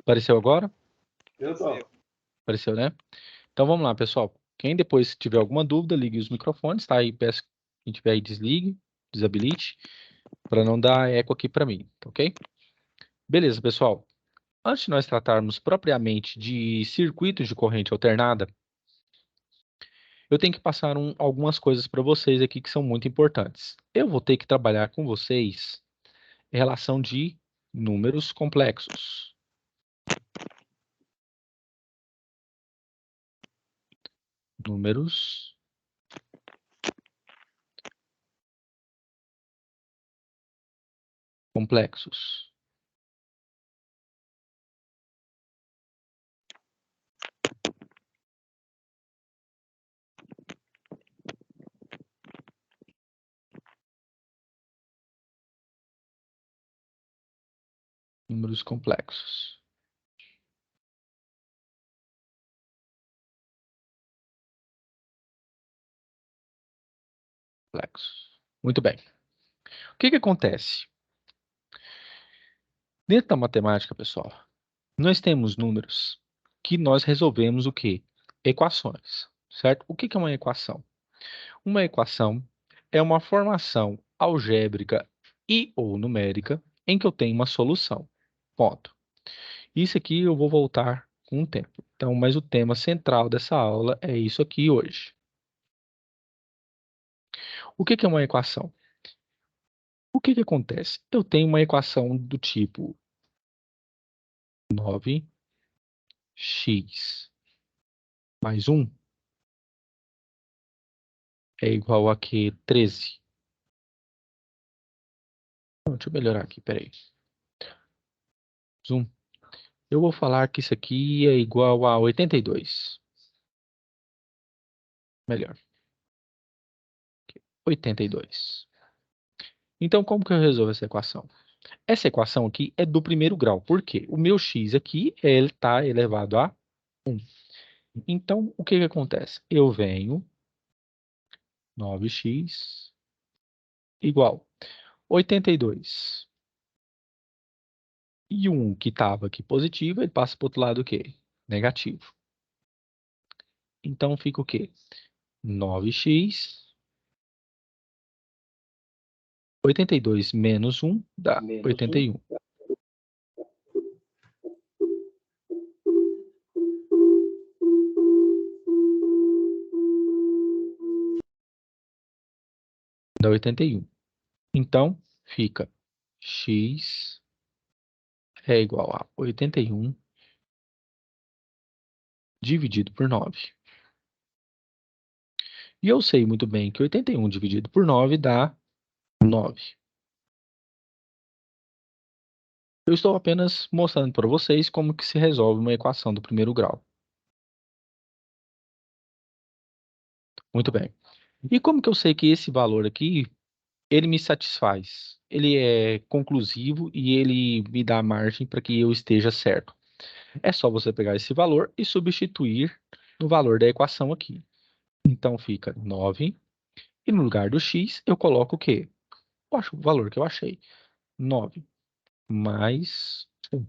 Apareceu agora? Apareceu. Apareceu, né? Então vamos lá, pessoal. Quem depois tiver alguma dúvida, ligue os microfones, tá? E peço que quem tiver aí desligue, desabilite, para não dar eco aqui para mim, tá ok? Beleza, pessoal. Antes de nós tratarmos propriamente de circuitos de corrente alternada, eu tenho que passar algumas coisas para vocês aqui que são muito importantes. Eu vou ter que trabalhar com vocês em relação de números complexos. Números complexos. Números complexos. Complexos. Muito bem. O que que acontece? Dentro da matemática, pessoal, nós temos números que nós resolvemos o quê? Equações, certo? O que que é uma equação? Uma equação é uma formação algébrica e ou numérica em que eu tenho uma solução. Ponto. Isso aqui eu vou voltar com o tempo. Então, mas o tema central dessa aula é isso aqui hoje. O que que é uma equação? O que que acontece? Eu tenho uma equação do tipo 9x mais 1 é igual a que 13. Deixa eu melhorar aqui, peraí. Zoom. Eu vou falar que isso aqui é igual a 82. Melhor. 82. Então, como que eu resolvo essa equação? Essa equação aqui é do primeiro grau. Por quê? O meu x aqui ele está elevado a 1. Então, o que que acontece? Eu venho 9x igual 82. E o 1 que estava aqui positivo, ele passa para o outro lado o quê? Negativo. Então, fica o quê? 9x 82 menos 1 dá 81. Dá 81. Então, fica x é igual a 81 dividido por 9. E eu sei muito bem que 81 dividido por 9 dá 9. Eu estou apenas mostrando para vocês como que se resolve uma equação do primeiro grau. Muito bem. E como que eu sei que esse valor aqui, ele me satisfaz? Ele é conclusivo e ele me dá margem para que eu esteja certo. É só você pegar esse valor e substituir no valor da equação aqui. Então fica 9. E no lugar do x, eu coloco o quê? Eu acho o valor que eu achei. 9 mais 1.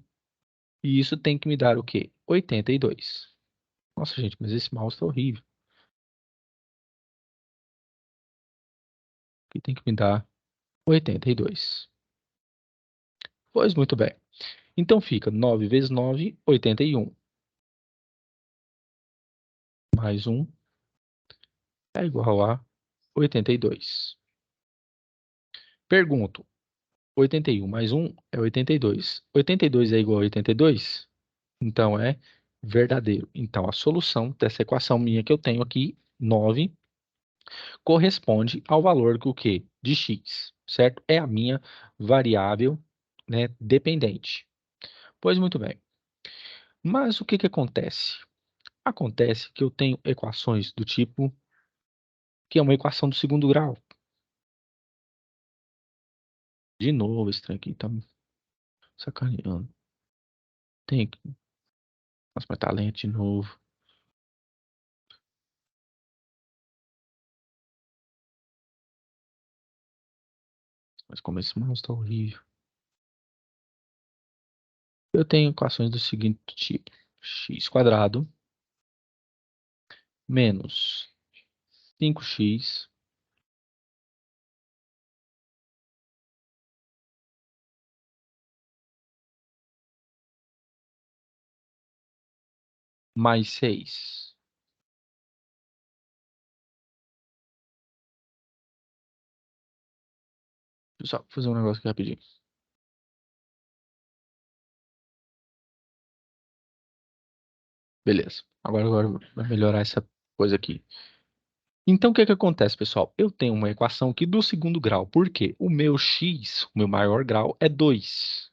E isso tem que me dar o quê? 82. Nossa, gente, mas esse mouse tá horrível. Aqui tem que me dar 82. Pois muito bem. Então fica 9 vezes 9, 81. Mais 1 é igual a 82. Pergunto, 81 mais 1 é 82. 82 é igual a 82? Então é verdadeiro. Então a solução dessa equação minha que eu tenho aqui, 9, corresponde ao valor que o quê? De x, certo? É a minha variável, né, dependente. Pois muito bem. Mas o que que acontece? Acontece que eu tenho equações do tipo que é uma equação do segundo grau. De novo, esse trem aqui tá me sacaneando. Tem que... Nossa, mas tá lento de novo. Mas como esse mouse tá horrível. Eu tenho equações do seguinte tipo: x quadrado menos 5x mais 6. Deixa eu só fazer um negócio aqui rapidinho. Beleza. Agora vai melhorar essa coisa aqui. Então, o que que acontece, pessoal? Eu tenho uma equação aqui do segundo grau. Por quê? O meu x, o meu maior grau, é 2.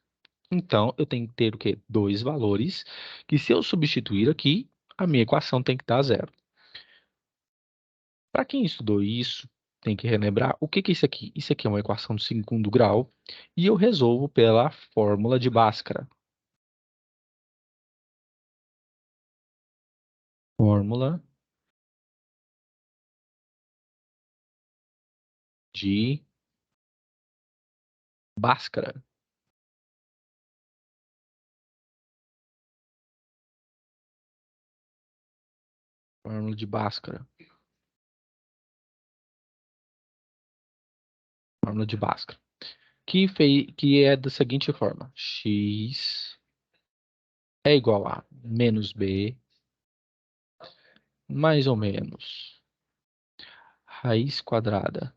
Então, eu tenho que ter o quê? Dois valores, que se eu substituir aqui, a minha equação tem que dar zero. Para quem estudou isso, tem que relembrar o que que é isso aqui. Isso aqui é uma equação do segundo grau e eu resolvo pela fórmula de Bhaskara. Fórmula de Bhaskara. Fórmula de Bhaskara. Fórmula de Bhaskara. Que é da seguinte forma: x é igual a menos b, mais ou menos, raiz quadrada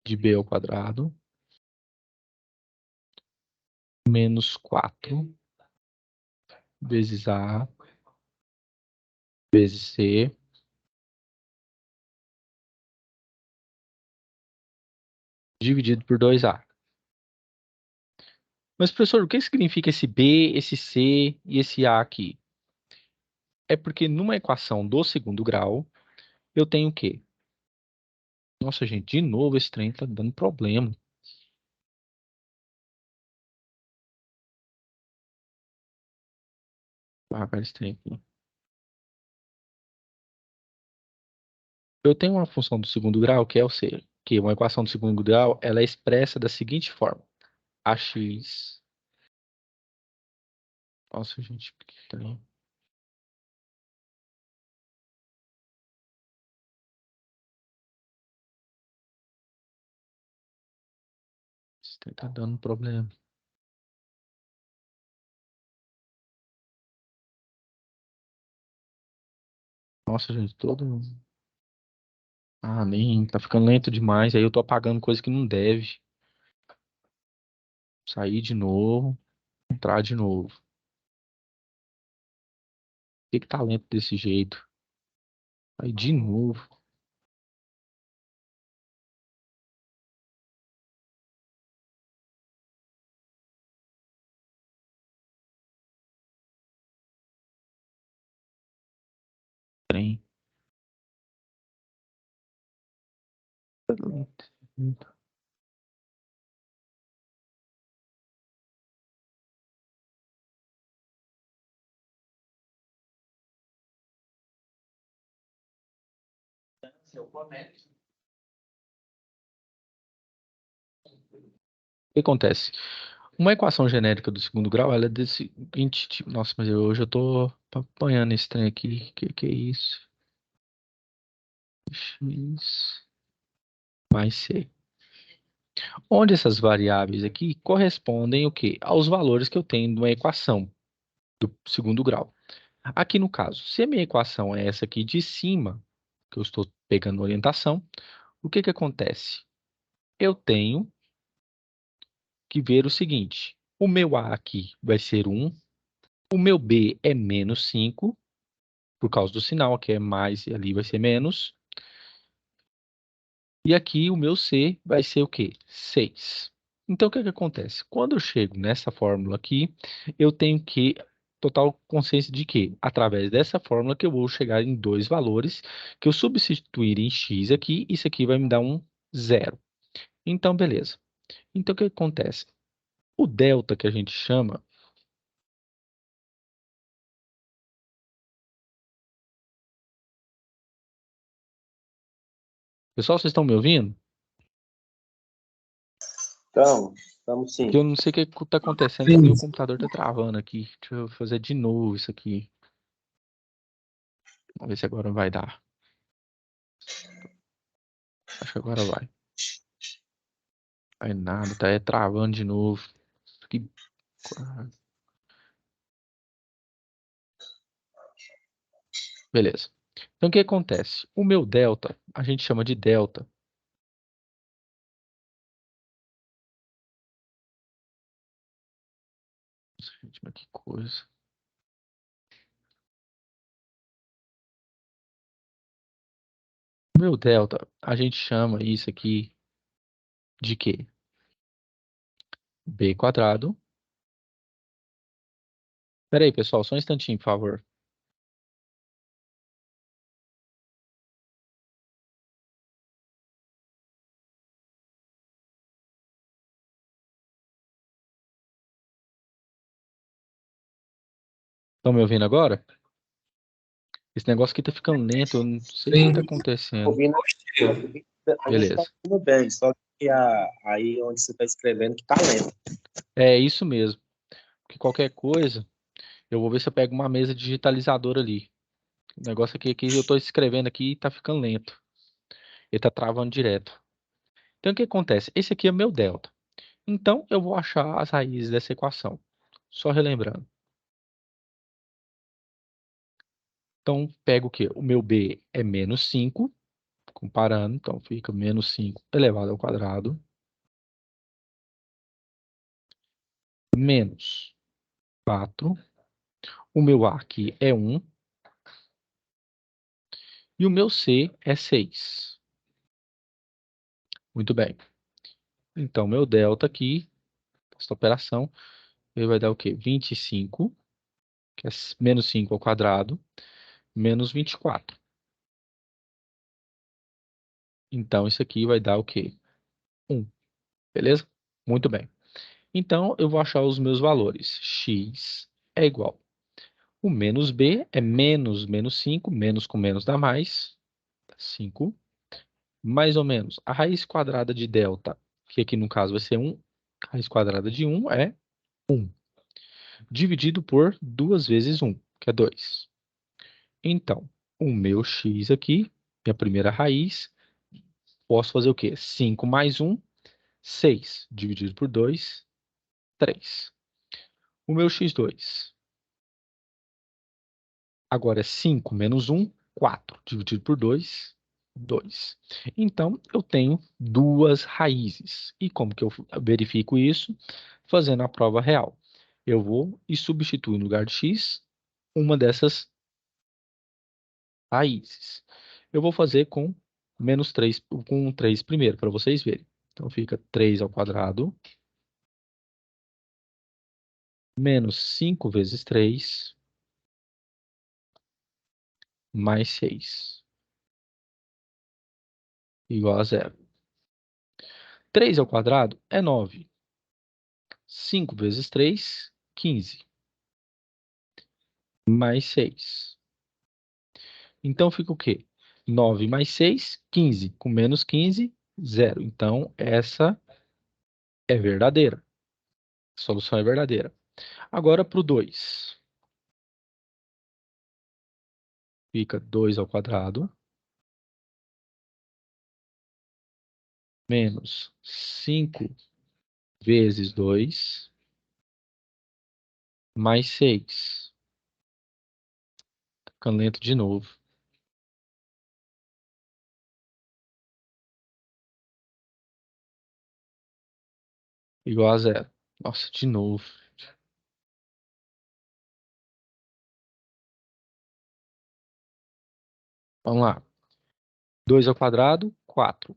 de b ao quadrado, menos 4 vezes a vezes c, dividido por 2a. Mas, professor, o que significa esse b, esse c e esse a aqui? É porque numa equação do segundo grau, eu tenho o quê? Nossa, gente, de novo esse trem tá dando problema. Ah, cara, esse trem aqui. Eu tenho uma função do segundo grau que é o c, que uma equação do segundo grau, ela é expressa da seguinte forma: ax. Nossa, gente, que trem. Esse trem tá dando problema. Nossa, gente, todo. Ah, nem. Tá ficando lento demais. Aí eu tô apagando coisa que não deve. Sair de novo, entrar de novo. Por que que tá lento desse jeito? Aí de novo. Trem. O que acontece? Uma equação genérica do segundo grau, ela é desse seguinte tipo. Nossa, mas hoje eu tô apanhando esse trem aqui. Que é isso? X mais C. Onde essas variáveis aqui correspondem o quê? Aos valores que eu tenho de uma equação do segundo grau. Aqui no caso, se a minha equação é essa aqui de cima, que eu estou pegando orientação, o que que acontece? Eu tenho que ver o seguinte: o meu A aqui vai ser 1, o meu B é menos 5, por causa do sinal, aqui é mais e ali vai ser menos, e aqui o meu C vai ser o quê? 6. Então, o que que acontece? Quando eu chego nessa fórmula aqui, eu tenho que total consciência de que, através dessa fórmula, que eu vou chegar em dois valores, que eu substituir em x aqui, isso aqui vai me dar um zero. Então, beleza. Então, o que que acontece? O delta que a gente chama. Pessoal, vocês estão me ouvindo? Estamos sim. Que eu não sei o que tá acontecendo, que Sim. meu computador tá travando aqui. Deixa eu fazer de novo isso aqui. Vamos ver se agora vai dar. Acho que agora vai. Vai nada, tá travando de novo. Que... Beleza. Então o que acontece? O meu delta, a gente chama de delta. Gente, mas que coisa. O meu delta, a gente chama isso aqui de quê? B quadrado. Pera aí, pessoal, só um instantinho, por favor. Estão me ouvindo agora? Esse negócio aqui tá ficando lento, eu não sei o que tá Sim. acontecendo. Ouvindo, a gente está Beleza. ouvindo bem, só que aí onde você está escrevendo que está lento. É isso mesmo. Porque qualquer coisa, eu vou ver se eu pego uma mesa digitalizadora ali. O negócio aqui que eu tô escrevendo aqui e tá ficando lento. Ele tá travando direto. Então o que acontece? Esse aqui é meu delta. Então eu vou achar as raízes dessa equação. Só relembrando. Então pego o quê? O meu b é menos 5, comparando. Então fica menos 5 elevado ao quadrado. Menos 4. O meu a aqui é 1. E o meu c é 6. Muito bem. Então meu delta aqui, essa operação, ele vai dar o quê? 25, que é menos 5 ao quadrado, menos 24. Então, isso aqui vai dar o quê? 1, beleza? Muito bem. Então, eu vou achar os meus valores. X é igual. O menos b é menos menos 5, menos com menos dá mais, 5, mais ou menos. A raiz quadrada de delta, que aqui no caso vai ser 1, a raiz quadrada de 1 é 1, dividido por 2 vezes 1, que é 2. Então, o meu x aqui, minha primeira raiz, posso fazer o quê? 5 mais 1, 6, dividido por 2, 3. O meu x2 agora é 5 menos 1, 4, dividido por 2, 2. Então, eu tenho duas raízes. E como que eu verifico isso? Fazendo a prova real. Eu vou e substituo no lugar de x uma dessas raízes. Eu vou fazer com menos 3, com 3 primeiro, para vocês verem. Então, fica 3 ao quadrado, menos 5 vezes 3, mais 6, igual a zero. 3 ao quadrado é 9. 5 vezes 3, 15, mais 6. Então, fica o quê? 9 mais 6, 15. Com menos 15, zero. Então, essa é verdadeira. A solução é verdadeira. Agora, para o 2. Fica 2 ao quadrado, menos 5 vezes 2, mais 6. Ficando lento de novo. Igual a zero. Nossa, de novo. Vamos lá. 2 ao quadrado, 4.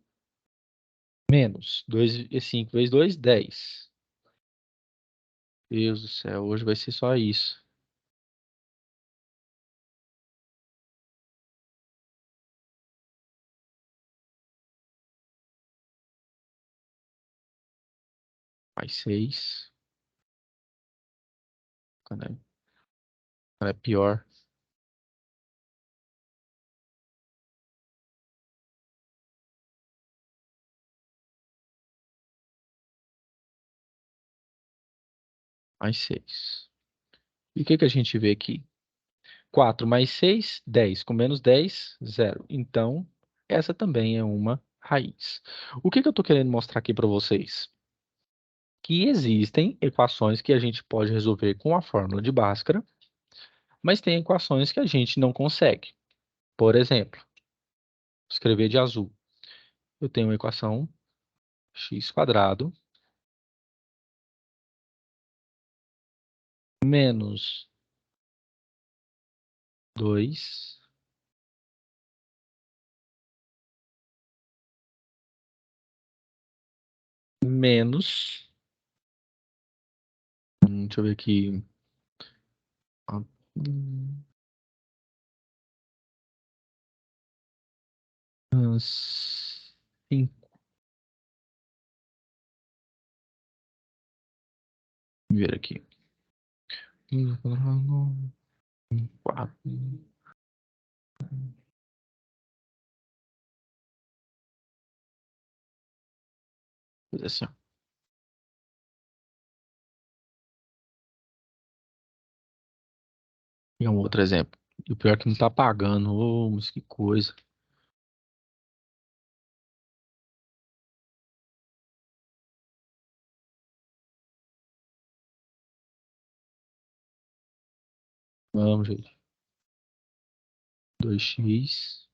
Menos 2 e 5 vezes 2, 10. Deus do céu, hoje vai ser só isso. Mais 6. Quando é pior. mais 6. E o que que a gente vê aqui? 4 mais 6, 10. Com menos 10, zero. Então, essa também é uma raiz. O que que eu estou querendo mostrar aqui para vocês? Que existem equações que a gente pode resolver com a fórmula de Bhaskara, mas tem equações que a gente não consegue. Por exemplo, escrever de azul. Eu tenho uma equação x quadrado menos 2 menos, deixa eu ver aqui, ah, hum, 5, ver aqui, 4, coisa assim, ó. E um outro exemplo. E o pior é que não tá pagando, ô, mas que coisa. Vamos, gente. 2x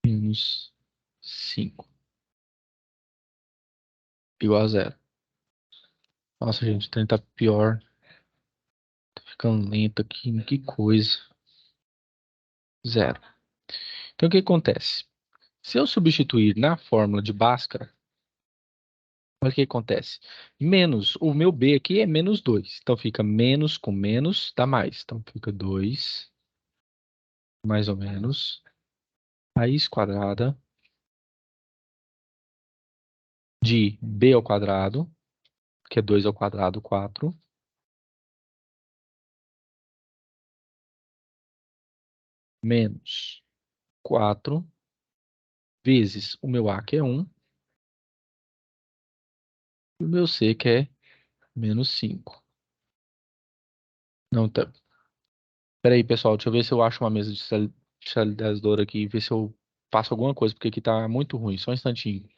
menos 5 igual a zero. Nossa, gente, o trem tá pior. Tá ficando lento aqui. Que coisa. Zero. Então, o que acontece? Se eu substituir na fórmula de Bhaskara, olha o que acontece. Menos, o meu B aqui é menos 2. Então, fica menos com menos, dá mais. Então, fica 2, mais ou menos, raiz quadrada de B ao quadrado, que é 2 ao quadrado, 4, menos 4 vezes o meu A, que é 1, e o meu C, que é menos 5. Não, tá. Peraí, pessoal, deixa eu ver se eu acho uma mesa de digitalizador aqui e ver se eu faço alguma coisa, porque aqui tá muito ruim. Só um instantinho.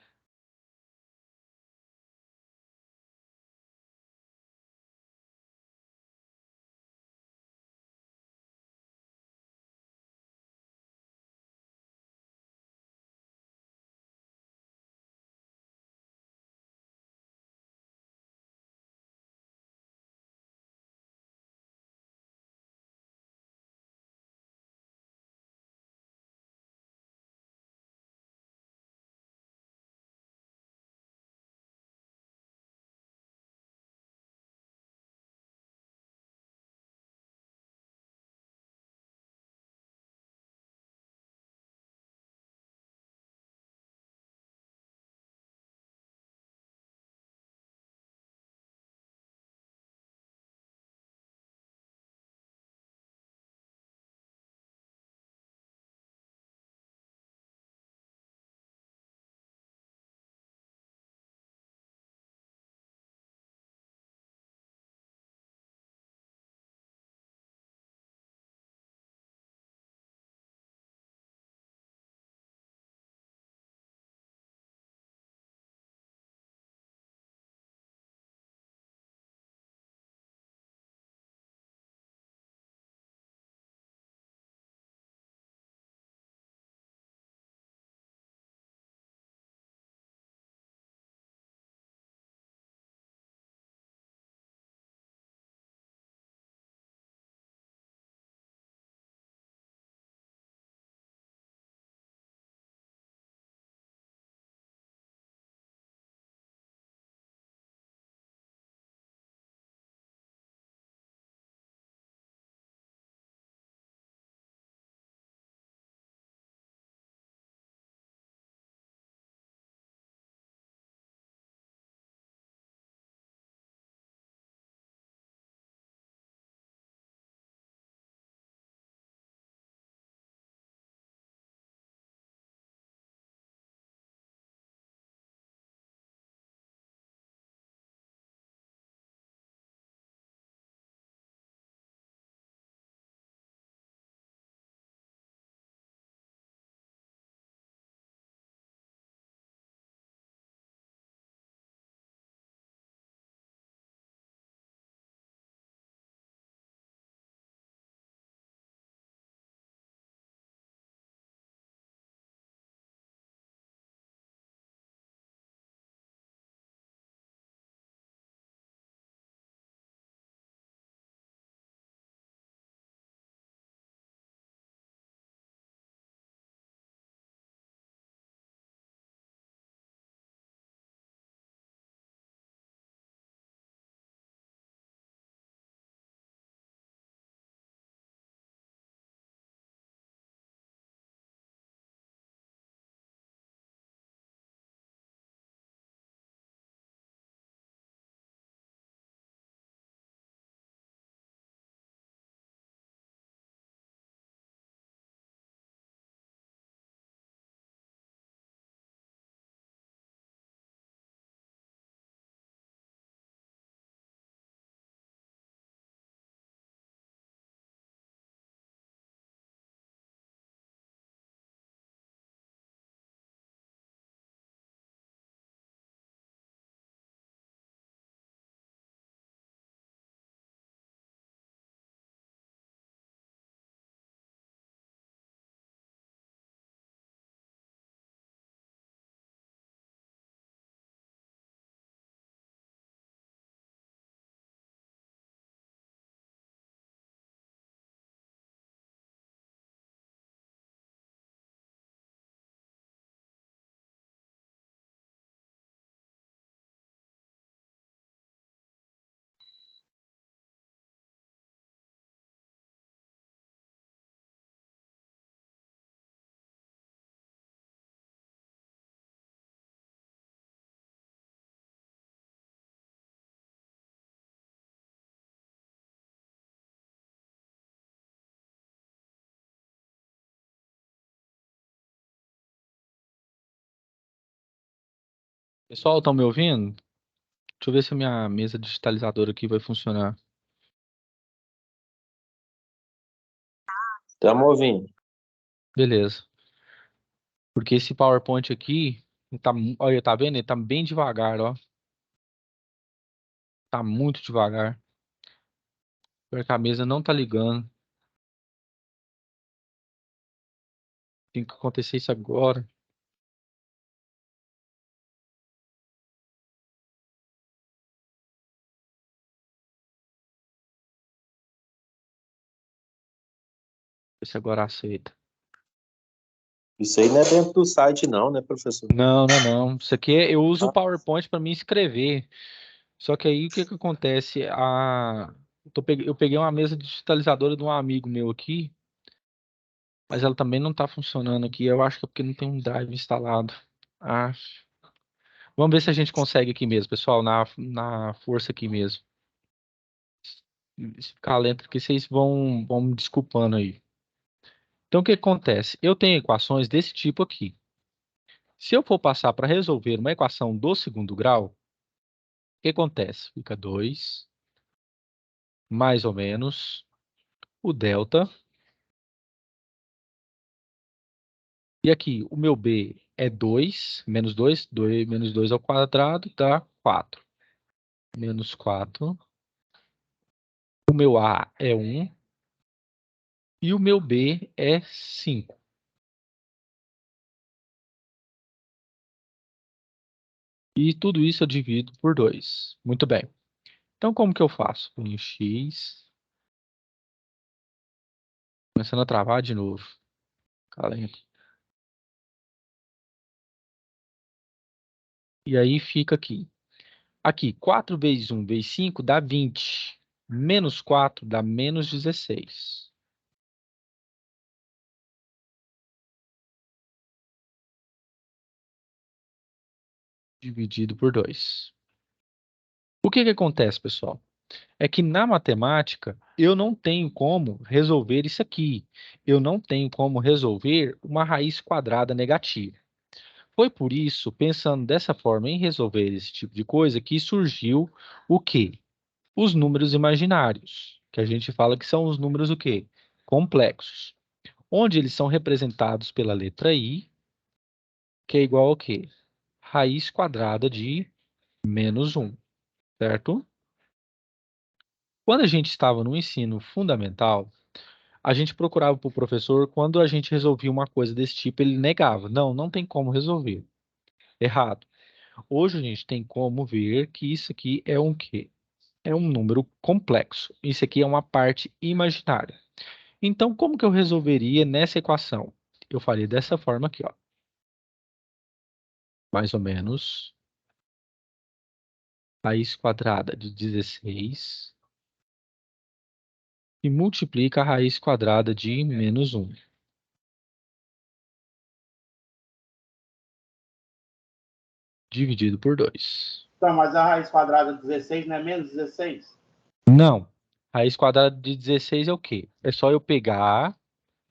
Pessoal, estão me ouvindo? Deixa eu ver se a minha mesa digitalizadora aqui vai funcionar. Estamos ouvindo. Beleza. Porque esse PowerPoint aqui, ele tá, olha, tá vendo? Ele tá bem devagar, ó. Tá muito devagar. Porque a mesa não tá ligando. Tem que acontecer isso agora. Ver se agora aceita. Isso aí não é dentro do site, não, né, professor? Não, não, não. Isso aqui eu uso o Ah, PowerPoint para me inscrever. Só que aí o que que acontece? Eu peguei uma mesa digitalizadora de um amigo meu aqui, mas ela também não tá funcionando aqui. Eu acho que é porque não tem um drive instalado. Acho. Vamos ver se a gente consegue aqui mesmo, pessoal, na força aqui mesmo. Se ficar lento aqui, vocês vão me desculpando aí. Então, o que acontece? Eu tenho equações desse tipo aqui. Se eu for passar para resolver uma equação do segundo grau, o que acontece? Fica 2 mais ou menos o delta. E aqui, o meu b é 2 menos 2 menos 2 ao quadrado dá 4. Menos 4. O meu a é 1 e o meu b é 5. E tudo isso eu divido por 2. Muito bem. Então, como que eu faço? Ponho x, começando a travar de novo. Calenta. E aí fica aqui. Aqui, 4 vezes 1 vezes 5 dá 20. Menos 4 dá menos 16. Dividido por 2. O que que acontece, pessoal? É que na matemática eu não tenho como resolver isso aqui. Eu não tenho como resolver uma raiz quadrada negativa. Foi por isso, pensando dessa forma em resolver esse tipo de coisa, que surgiu o quê? Os números imaginários, que a gente fala que são os números o quê? Complexos, onde eles são representados pela letra I, que é igual ao quê? Raiz quadrada de menos um, certo? Quando a gente estava no ensino fundamental, a gente procurava para o professor quando a gente resolvia uma coisa desse tipo, ele negava. Não, não tem como resolver. Errado. Hoje a gente tem como ver que isso aqui é um quê? É um número complexo. Isso aqui é uma parte imaginária. Então, como que eu resolveria nessa equação? Eu faria dessa forma aqui, ó. Mais ou menos raiz quadrada de 16 e multiplica a raiz quadrada de menos um dividido por 2. Então, mas a raiz quadrada de 16 não é menos 16? Não. Raiz quadrada de 16 é o quê? É só eu pegar,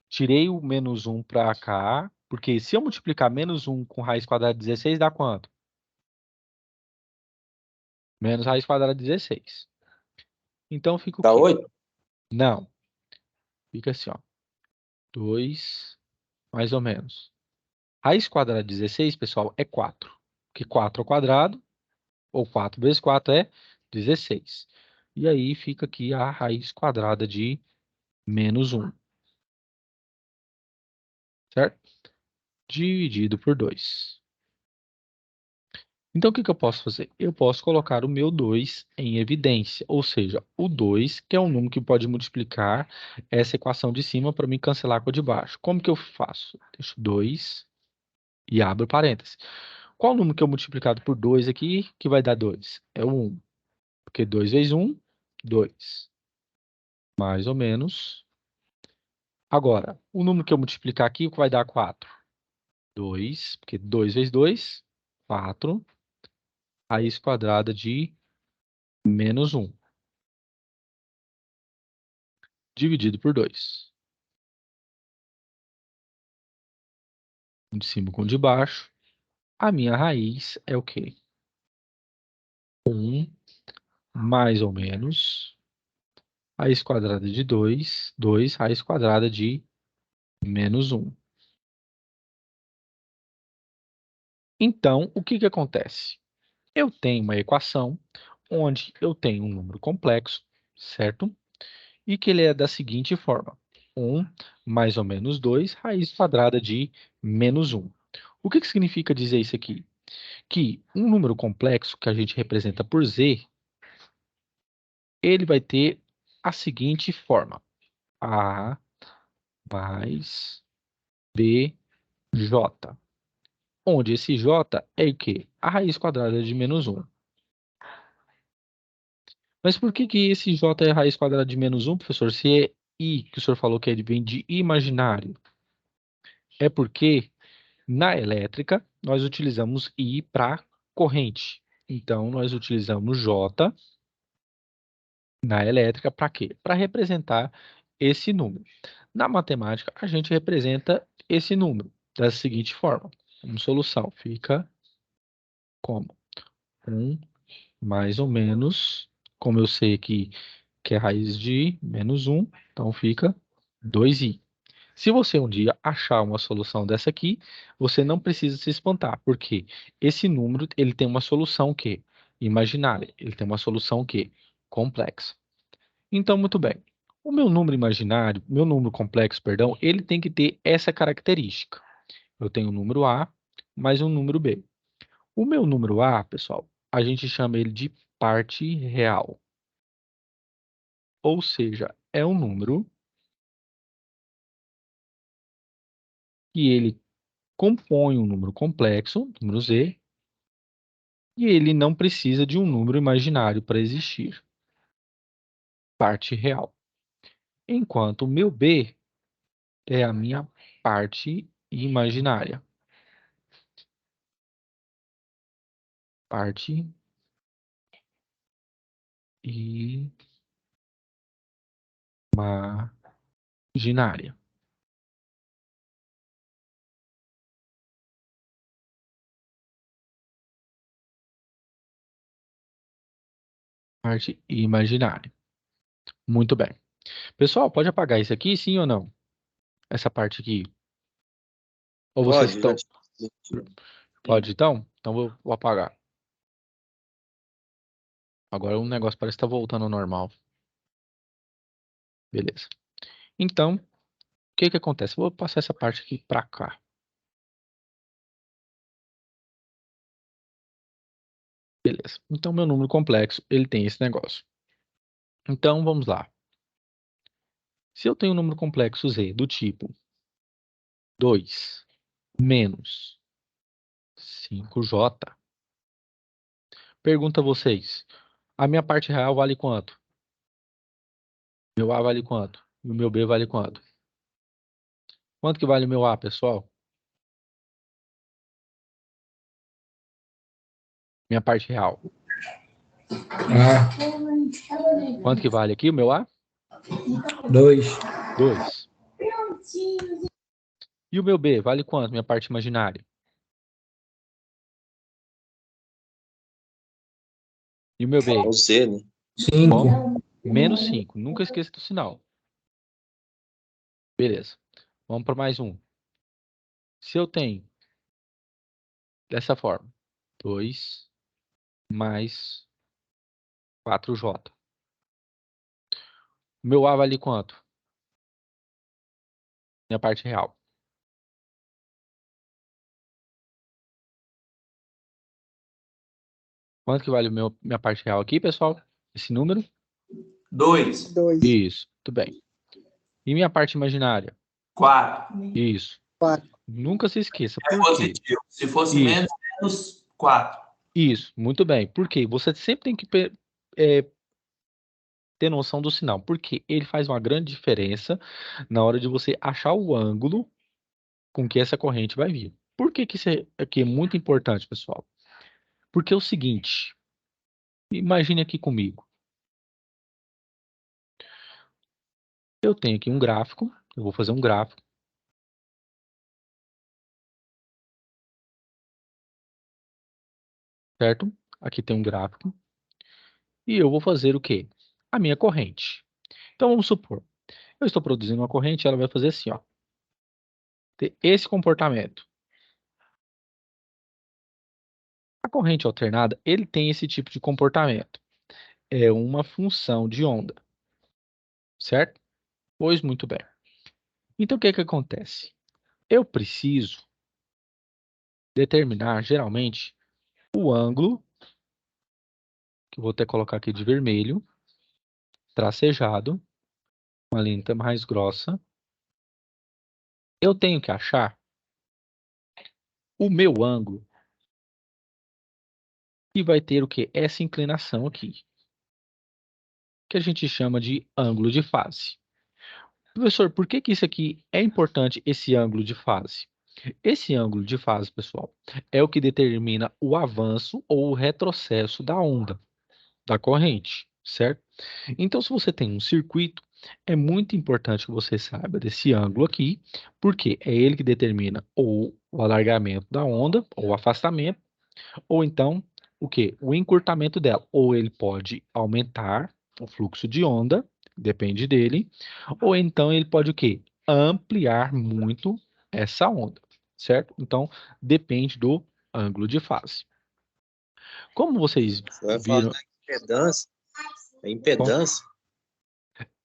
tirei o menos um para cá, porque se eu multiplicar menos um com raiz quadrada de 16, dá quanto? Menos raiz quadrada de 16. Então fica o dá quê? 8? Não. Fica assim, ó. 2 mais ou menos. Raiz quadrada de 16, pessoal, é 4. Porque 4 ao quadrado, ou 4 vezes 4 é 16. E aí fica aqui a raiz quadrada de menos um, certo? Dividido por 2. Então, o que que eu posso fazer? Eu posso colocar o meu 2 em evidência, ou seja, o 2, que é um número que pode multiplicar essa equação de cima para me cancelar com a de baixo. Como que eu faço? Deixo 2 e abro parênteses. Qual o número que eu multiplicado por 2 aqui que vai dar 2? É o 1. Porque 2 vezes 1, 2. Mais ou menos. Agora, o número que eu multiplicar aqui, o que vai dar 4? 2, porque 2 vezes 2, 4. Raiz quadrada de menos um, dividido por 2. De cima com o de baixo. A minha raiz é o quê? 1 mais ou menos raiz quadrada de 2, 2 raiz quadrada de menos 1. Então, o que que acontece? Eu tenho uma equação onde eu tenho um número complexo, certo? E que ele é da seguinte forma: 1 mais ou menos 2 raiz quadrada de menos 1. O que que significa dizer isso aqui? Que um número complexo que a gente representa por z, ele vai ter a seguinte forma: a mais bj, onde esse j é o quê? A raiz quadrada de menos 1. Mas por que que esse j é a raiz quadrada de menos 1, professor? Se é i, que o senhor falou que ele vem de imaginário. É porque na elétrica nós utilizamos i para corrente. Então, nós utilizamos j na elétrica para quê? Para representar esse número. Na matemática, a gente representa esse número da seguinte forma. Uma solução fica como 1 mais ou menos, como eu sei que é raiz de menos 1, então fica 2i. Se você um dia achar uma solução dessa aqui, você não precisa se espantar, porque esse número ele tem uma solução que imaginária, ele tem uma solução que complexa. Então, muito bem. O meu número imaginário, meu número complexo, perdão, ele tem que ter essa característica. Eu tenho um número A mais um número B. O meu número A, pessoal, a gente chama ele de parte real. Ou seja, é um número que ele compõe um número complexo, número Z, e ele não precisa de um número imaginário para existir. Parte real. Enquanto o meu B é a minha parte imaginária. Parte imaginária. Parte imaginária. Muito bem. Pessoal, pode apagar isso aqui, sim ou não? Essa parte aqui. Ou vocês Pode, já estão... te permiti. Pode, então? Então vou apagar. Agora o negócio parece estar voltando ao normal. Beleza. Então, o que que acontece? Vou passar essa parte aqui para cá. Beleza. Então, meu número complexo, ele tem esse negócio. Então, vamos lá. Se eu tenho um número complexo Z do tipo 2 menos 5J, pergunto a vocês, a minha parte real vale quanto? Meu A vale quanto? E o meu B vale quanto? Quanto que vale o meu A, pessoal? Minha parte real. Ah, Quanto que vale aqui o meu A? 2. 2. E o meu B vale quanto? Minha parte imaginária. E o meu É o B? C, né? 5. Menos 5. Nunca esqueça do sinal. Beleza. Vamos para mais um. Se eu tenho dessa forma, 2 mais 4J. O meu A vale quanto? Minha parte real. Quanto que vale minha parte real aqui, pessoal? Esse número? 2. 2, Isso, muito bem. E minha parte imaginária? 4. Isso. 4. Nunca se esqueça. É Por quê? positivo. Se fosse Isso, menos 4. isso, muito bem. Por quê? Você sempre tem que ter noção do sinal, porque ele faz uma grande diferença na hora de você achar o ângulo com que essa corrente vai vir. Por que que isso aqui é muito importante, pessoal? Porque é o seguinte, imagine aqui comigo. Eu tenho aqui um gráfico, eu vou fazer um gráfico, certo? Aqui tem um gráfico. e eu vou fazer o quê? A minha corrente. Então, vamos supor, eu estou produzindo uma corrente, ela vai fazer assim, ó, ter esse comportamento. A corrente alternada, ele tem esse tipo de comportamento. É uma função de onda, certo? Pois muito bem. Então, o que que acontece? Eu preciso determinar, geralmente, o ângulo, que eu vou até colocar aqui de vermelho, tracejado, uma linha mais grossa. Eu tenho que achar o meu ângulo, que vai ter o quê? Essa inclinação aqui, que a gente chama de ângulo de fase. Professor, por que que isso aqui é importante, esse ângulo de fase? Esse ângulo de fase, pessoal, é o que determina o avanço ou o retrocesso da onda, da corrente, certo? Então, se você tem um circuito, é muito importante que você saiba desse ângulo aqui, porque é ele que determina ou o alargamento da onda, ou o afastamento, ou então o quê? O encurtamento dela. Ou ele pode aumentar o fluxo de onda, depende dele, ou então ele pode o quê? Ampliar muito essa onda, certo? Então, depende do ângulo de fase. Como vocês Você vai falar viram, da impedância. A impedância.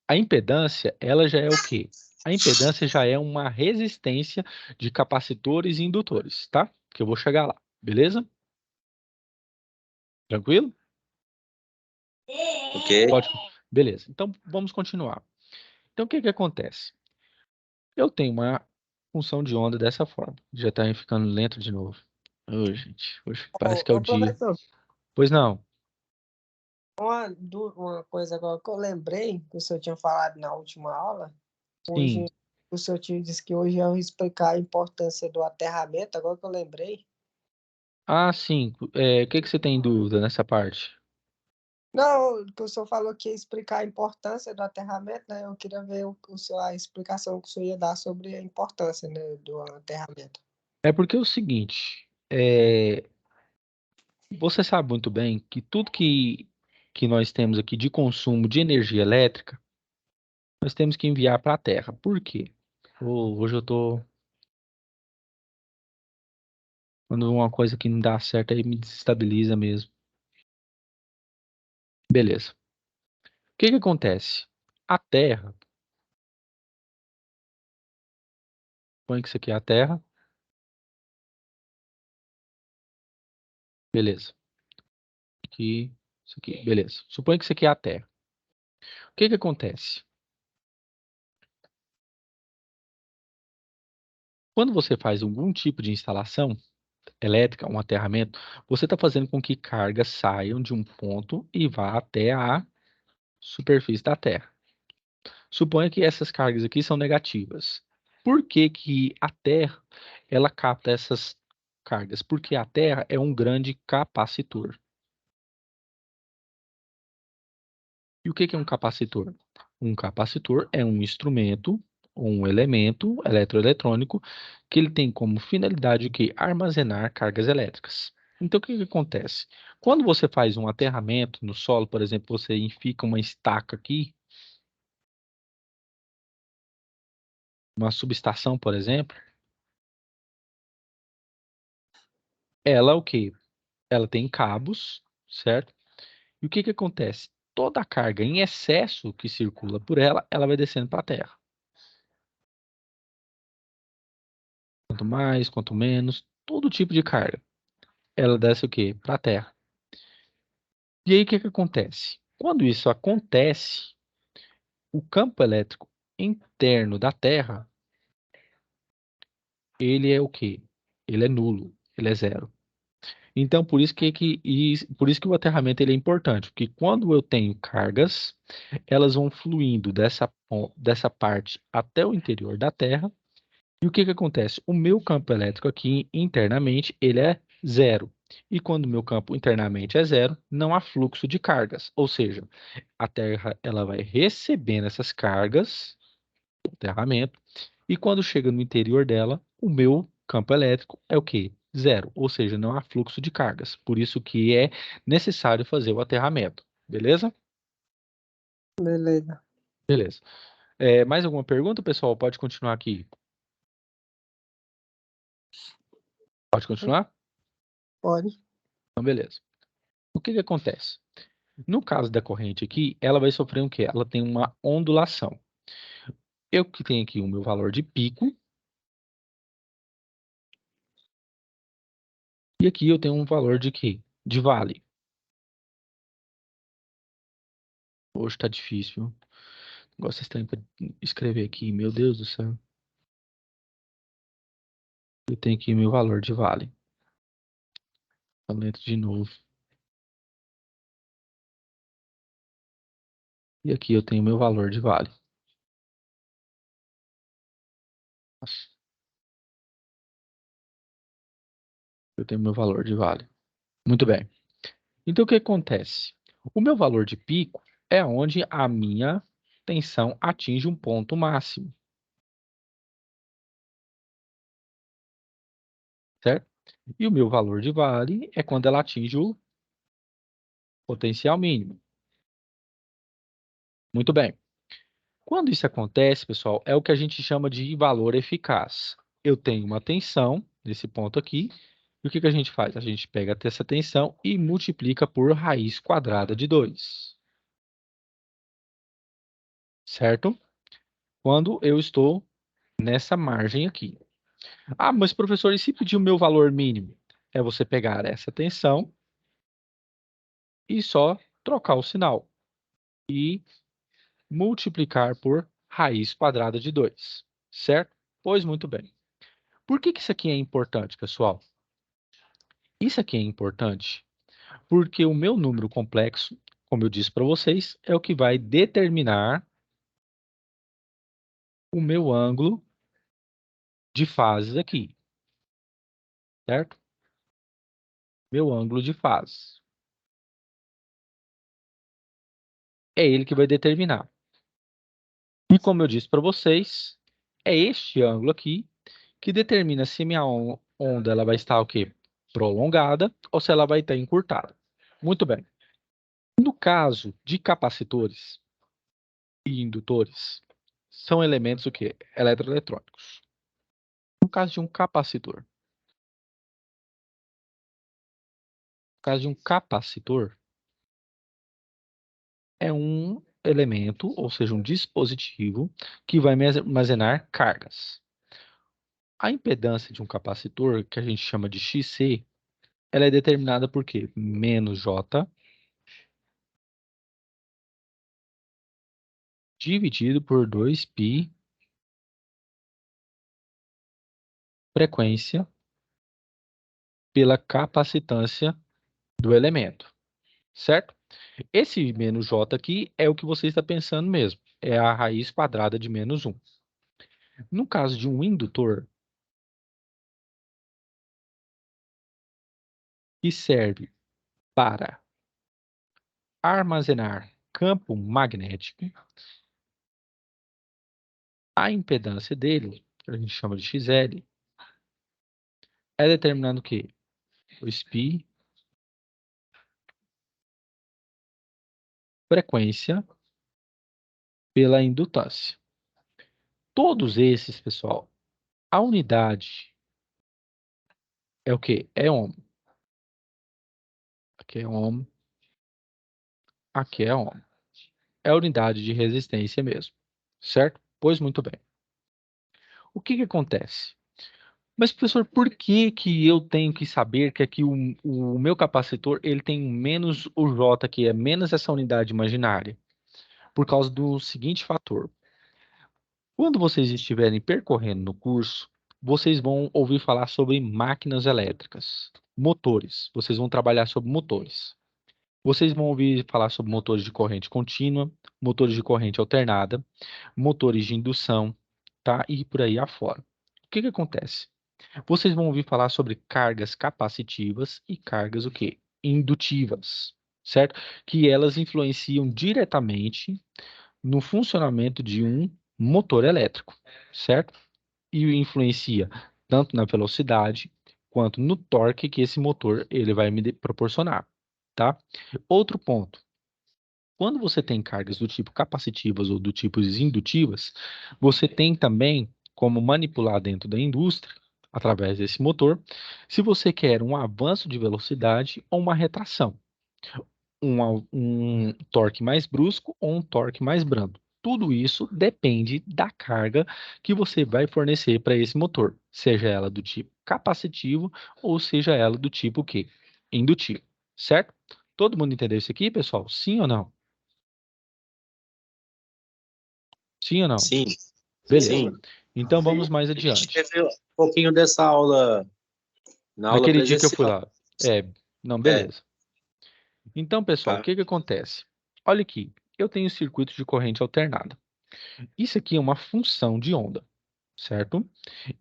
a impedância, ela já é o quê? A impedância já é uma resistência de capacitores e indutores, tá? Que eu vou chegar lá, beleza? Tranquilo? Ok. Pode. Beleza. Então, vamos continuar. Então, o que que acontece? Eu tenho uma função de onda dessa forma. Já está ficando lento de novo. Ô, gente, hoje parece que é o dia. Professor, Pois não. uma coisa agora que eu lembrei, que o senhor tinha falado na última aula, Sim. hoje o senhor disse que hoje eu ia explicar a importância do aterramento, agora que eu lembrei. Ah, sim. O que que você tem dúvida nessa parte? Não, que o senhor falou que ia explicar a importância do aterramento, né? Eu queria ver a explicação que o senhor ia dar sobre a importância, né, do aterramento. É porque é o seguinte, você sabe muito bem que tudo que nós temos aqui de consumo de energia elétrica, nós temos que enviar para a Terra. Por quê? Hoje eu estou. Quando uma coisa que não dá certo, aí me desestabiliza mesmo. Beleza. O que que acontece? A Terra, põe que isso aqui é a Terra. Beleza. Aqui, isso aqui, beleza. Suponha que isso aqui é a Terra. O que que acontece? Quando você faz algum tipo de instalação elétrica, um aterramento, você está fazendo com que cargas saiam de um ponto e vá até a superfície da Terra. Suponha que essas cargas aqui são negativas. Por que que a Terra ela capta essas cargas? Porque a Terra é um grande capacitor. E o que que é um capacitor? Um capacitor é um instrumento, um elemento eletroeletrônico que ele tem como finalidade o quê? Armazenar cargas elétricas. Então, o que que acontece? Quando você faz um aterramento no solo, por exemplo, você enfica uma estaca aqui, uma subestação, por exemplo, ela o quê? Ela tem cabos, certo? E o que que acontece? Toda a carga em excesso que circula por ela, ela vai descendo para a terra. Quanto mais, quanto menos, todo tipo de carga. Ela desce o quê? Para a terra. E aí o que que acontece? Quando isso acontece, o campo elétrico interno da Terra, ele é o quê? Ele é nulo, ele é zero. Então, por isso que o aterramento ele é importante, porque quando eu tenho cargas, elas vão fluindo dessa parte até o interior da Terra. E o que que acontece? O meu campo elétrico aqui internamente ele é zero. E quando o meu campo internamente é zero, não há fluxo de cargas. Ou seja, a Terra ela vai recebendo essas cargas do aterramento e quando chega no interior dela, o meu campo elétrico é o quê? Zero, ou seja, não há fluxo de cargas. Por isso que é necessário fazer o aterramento. Beleza? Beleza. Beleza. Mais alguma pergunta, pessoal? Pode continuar aqui. Pode continuar? Pode. Então, beleza. O que que acontece? No caso da corrente aqui, ela vai sofrer o quê? Ela tem uma ondulação. Eu que tenho aqui o meu valor de pico. E aqui eu tenho um valor de quê? De vale. Hoje tá difícil. Viu? Negócio estranho para escrever aqui. Meu Deus do céu. Eu tenho aqui meu valor de vale. Aumento de novo. E aqui eu tenho meu valor de vale. Nossa. Eu tenho meu valor de vale. Muito bem. Então o que acontece? O meu valor de pico é onde a minha tensão atinge um ponto máximo. Certo? E o meu valor de vale é quando ela atinge o potencial mínimo. Muito bem. Quando isso acontece, pessoal, é o que a gente chama de valor eficaz. Eu tenho uma tensão nesse ponto aqui, e o que que a gente faz? A gente pega essa tensão e multiplica por raiz quadrada de 2. Certo? Quando eu estou nessa margem aqui. Ah, mas professor, e se pedir o meu valor mínimo? É você pegar essa tensão e só trocar o sinal e multiplicar por raiz quadrada de 2, certo? Pois muito bem. Por que que isso aqui é importante, pessoal? Isso aqui é importante porque o meu número complexo, como eu disse para vocês, é o que vai determinar o meu ângulo de fases aqui, certo? Meu ângulo de fase. É ele que vai determinar. E como eu disse para vocês, é este ângulo aqui que determina se minha onda ela vai estar o quê? Prolongada ou se ela vai estar encurtada. Muito bem. No caso de capacitores e indutores, são elementos o quê? Eletroeletrônicos. No caso de um capacitor, é um elemento, ou seja, um dispositivo que vai armazenar cargas. A impedância de um capacitor, que a gente chama de XC, ela é determinada por quê? Menos J dividido por 2π frequência pela capacitância do elemento, certo? Esse menos J aqui é o que você está pensando mesmo, é a raiz quadrada de menos 1. No caso de um indutor, que serve para armazenar campo magnético, a impedância dele, que a gente chama de XL, é determinando o quê? O SPI, frequência pela indutância. Todos esses, pessoal, a unidade é o quê? É ohm. Aqui é ohm, aqui é ohm. É a unidade de resistência mesmo, certo? Pois muito bem. O que que acontece? Mas, professor, por que que eu tenho que saber que aqui o meu capacitor ele tem menos o J, que é menos essa unidade imaginária? Por causa do seguinte fator. Quando vocês estiverem percorrendo no curso, vocês vão ouvir falar sobre máquinas elétricas, motores. Vocês vão trabalhar sobre motores. Vocês vão ouvir falar sobre motores de corrente contínua, motores de corrente alternada, motores de indução, tá? E por aí afora. O que que acontece? Vocês vão ouvir falar sobre cargas capacitivas e cargas o quê? Indutivas, certo? Que elas influenciam diretamente no funcionamento de um motor elétrico, certo? E influencia tanto na velocidade quanto no torque que esse motor ele vai me proporcionar, tá? Outro ponto. Quando você tem cargas do tipo capacitivas ou do tipo indutivas, você tem também como manipular dentro da indústria, através desse motor, se você quer um avanço de velocidade ou uma retração, um torque mais brusco ou um torque mais brando. Tudo isso depende da carga que você vai fornecer para esse motor, seja ela do tipo capacitivo ou seja ela do tipo quê? Indutivo, certo? Todo mundo entendeu isso aqui, pessoal? Sim ou não? Sim ou não? Sim, Beleza. sim. Então vamos mais A gente adiante. teve um pouquinho dessa aula na aula Naquele dia que eu fui presencial. lá. Não, É, beleza. Então, pessoal, o tá. que que acontece? Olha aqui, eu tenho circuito de corrente alternada. Isso aqui é uma função de onda, certo?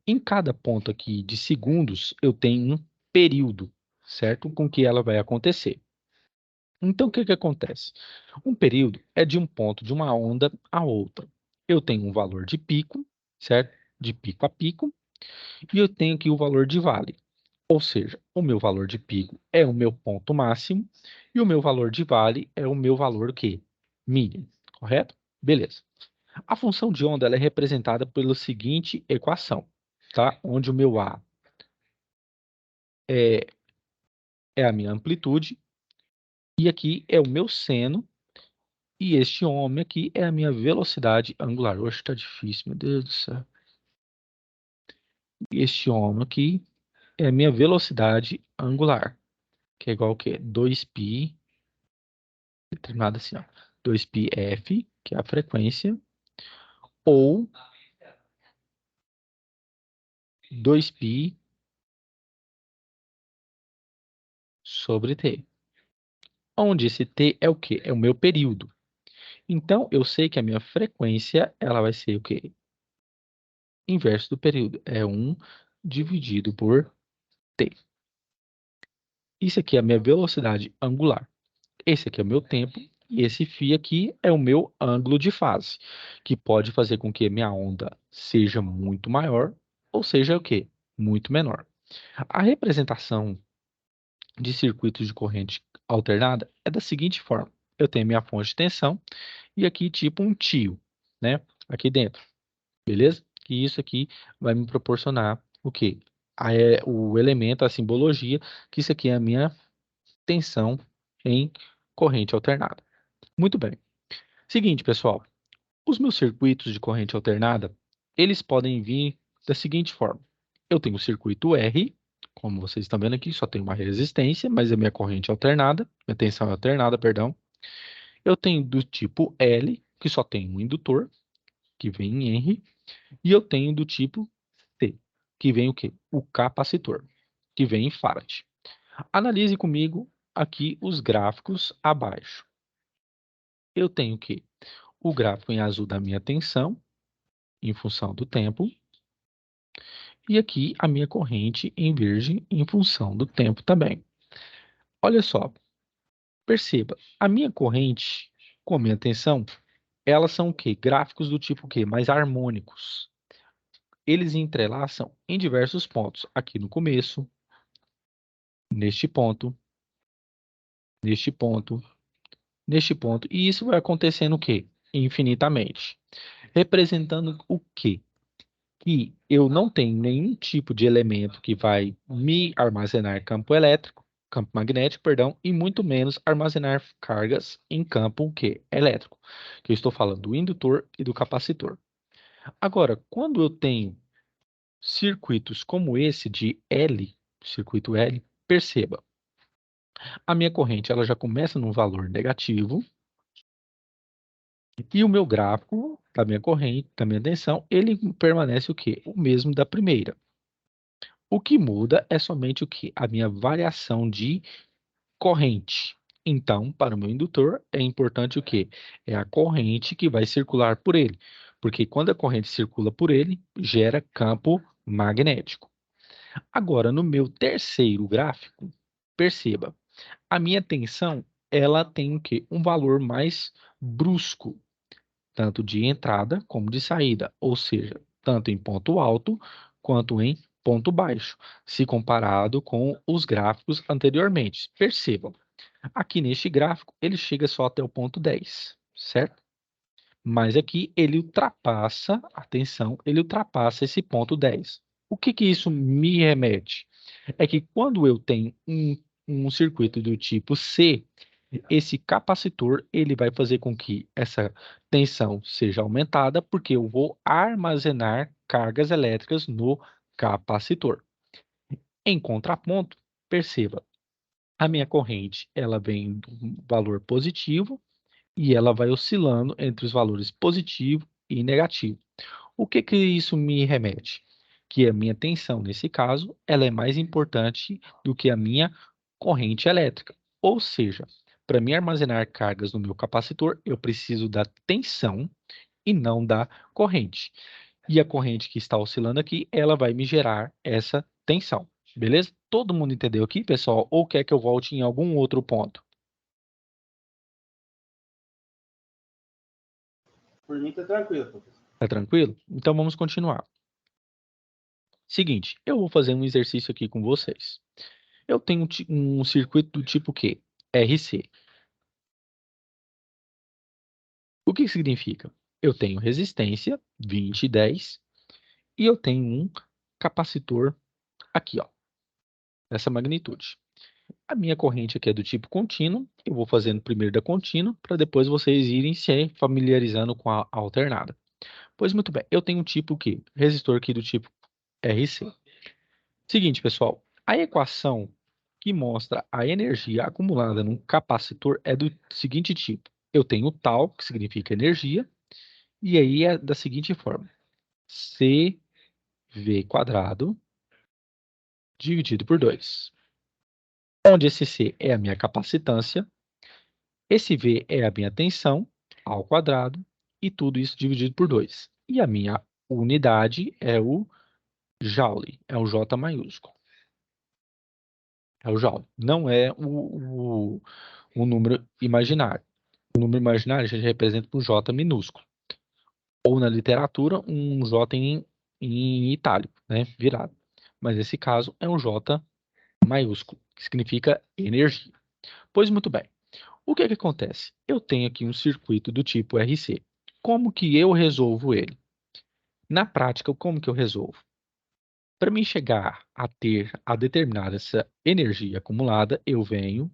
Em cada ponto aqui de segundos, eu tenho um período, certo? Com que ela vai acontecer. Então, o que que acontece? Um período é de um ponto de uma onda a outra. Eu tenho um valor de pico, certo? De pico a pico, e eu tenho aqui o valor de vale. Ou seja, o meu valor de pico é o meu ponto máximo e o meu valor de vale é o meu valor o quê? Mínimo, correto? Beleza. A função de onda ela é representada pela seguinte equação, tá? Onde o meu A é, é a minha amplitude e aqui é o meu seno e este ômega aqui é a minha velocidade angular. Hoje está difícil, meu Deus do céu. E este ômega aqui é a minha velocidade angular, que é igual ao quê? 2π, determinado assim, ó. 2πf, que é a frequência, ou 2π sobre t. Onde esse t é o quê? É o meu período. Então, eu sei que a minha frequência, ela vai ser o quê? Inverso do período. É 1 dividido por t. Isso aqui é a minha velocidade angular. Esse aqui é o meu tempo. E esse φ aqui é o meu ângulo de fase, que pode fazer com que a minha onda seja muito maior, ou seja o quê? Muito menor. A representação de circuitos de corrente alternada é da seguinte forma. Eu tenho minha fonte de tensão e aqui tipo um tio, né? Aqui dentro, beleza? E isso aqui vai me proporcionar o quê? O elemento, a simbologia, que isso aqui é a minha tensão em corrente alternada. Muito bem. Seguinte, pessoal. Os meus circuitos de corrente alternada, eles podem vir da seguinte forma. Eu tenho o circuito R, como vocês estão vendo aqui, só tem uma resistência, mas é minha corrente alternada, minha tensão é alternada, perdão. Eu tenho do tipo L, que só tem um indutor, que vem em R, e eu tenho do tipo T, que vem o quê? O capacitor, que vem em Farad. Analise comigo aqui os gráficos abaixo. Eu tenho que o gráfico em azul da minha tensão, em função do tempo, e aqui a minha corrente em verde em função do tempo também. Olha só, perceba, a minha corrente com a minha tensão, elas são o quê? Gráficos do tipo o quê? Mais harmônicos. Eles entrelaçam em diversos pontos. Aqui no começo, neste ponto, neste ponto, neste ponto. E isso vai acontecendo o quê? Infinitamente. Representando o quê? Que eu não tenho nenhum tipo de elemento que vai me armazenar campo magnético, perdão, e muito menos armazenar cargas em campo o quê? Elétrico. Que eu estou falando do indutor e do capacitor. Agora, quando eu tenho circuitos como esse de L, circuito L, perceba, a minha corrente ela já começa num valor negativo e o meu gráfico da minha corrente, da minha tensão, ele permanece o quê? O mesmo da primeira. O que muda é somente o que? A minha variação de corrente. Então, para o meu indutor, é importante o quê? É a corrente que vai circular por ele. Porque quando a corrente circula por ele, gera campo magnético. Agora, no meu terceiro gráfico, perceba, a minha tensão, ela tem o quê? Um valor mais brusco, tanto de entrada como de saída, ou seja, tanto em ponto alto quanto em ponto baixo, se comparado com os gráficos anteriormente. Percebam, Aqui neste gráfico, ele chega só até o ponto 10, certo? Mas aqui ele ultrapassa, atenção, ele ultrapassa esse ponto 10. O que que isso me remete? É que quando eu tenho um circuito do tipo C, esse capacitor ele vai fazer com que essa tensão seja aumentada, porque eu vou armazenar cargas elétricas no capacitor. Em contraponto, perceba, a minha corrente ela vem do valor positivo e ela vai oscilando entre os valores positivo e negativo. O que que isso me remete? Que a minha tensão, nesse caso, ela é mais importante do que a minha corrente elétrica. Ou seja, para me armazenar cargas no meu capacitor, eu preciso da tensão e não da corrente. E a corrente que está oscilando aqui, ela vai me gerar essa tensão. Beleza? Todo mundo entendeu aqui, pessoal? Ou quer que eu volte em algum outro ponto? Por mim tá tranquilo, professor. Tá tranquilo? Então vamos continuar. Seguinte, eu vou fazer um exercício aqui com vocês. Eu tenho um circuito do tipo Q, RC. O que significa? Eu tenho resistência, 20 e 10, e eu tenho um capacitor aqui, ó, dessa magnitude. A minha corrente aqui é do tipo contínuo, eu vou fazendo primeiro da contínua, para depois vocês irem se familiarizando com a alternada. Pois muito bem, eu tenho um tipo Q, resistor aqui do tipo RC. Seguinte, pessoal, a equação que mostra a energia acumulada num capacitor é do seguinte tipo. Eu tenho tal, que significa energia, e aí é da seguinte forma. CV quadrado dividido por 2. Onde esse C é a minha capacitância, esse V é a minha tensão ao quadrado, e tudo isso dividido por 2. E a minha unidade é o Joule, é o J maiúsculo. É o Joule, não é o número imaginário. O número imaginário a gente representa por J minúsculo. Ou na literatura, um J em itálico, né, virado. Mas nesse caso é um J maiúsculo, que significa energia. Pois muito bem. O que é que acontece? Eu tenho aqui um circuito do tipo RC. Como que eu resolvo ele? Na prática, como que eu resolvo? Para mim chegar a determinar essa energia acumulada, eu venho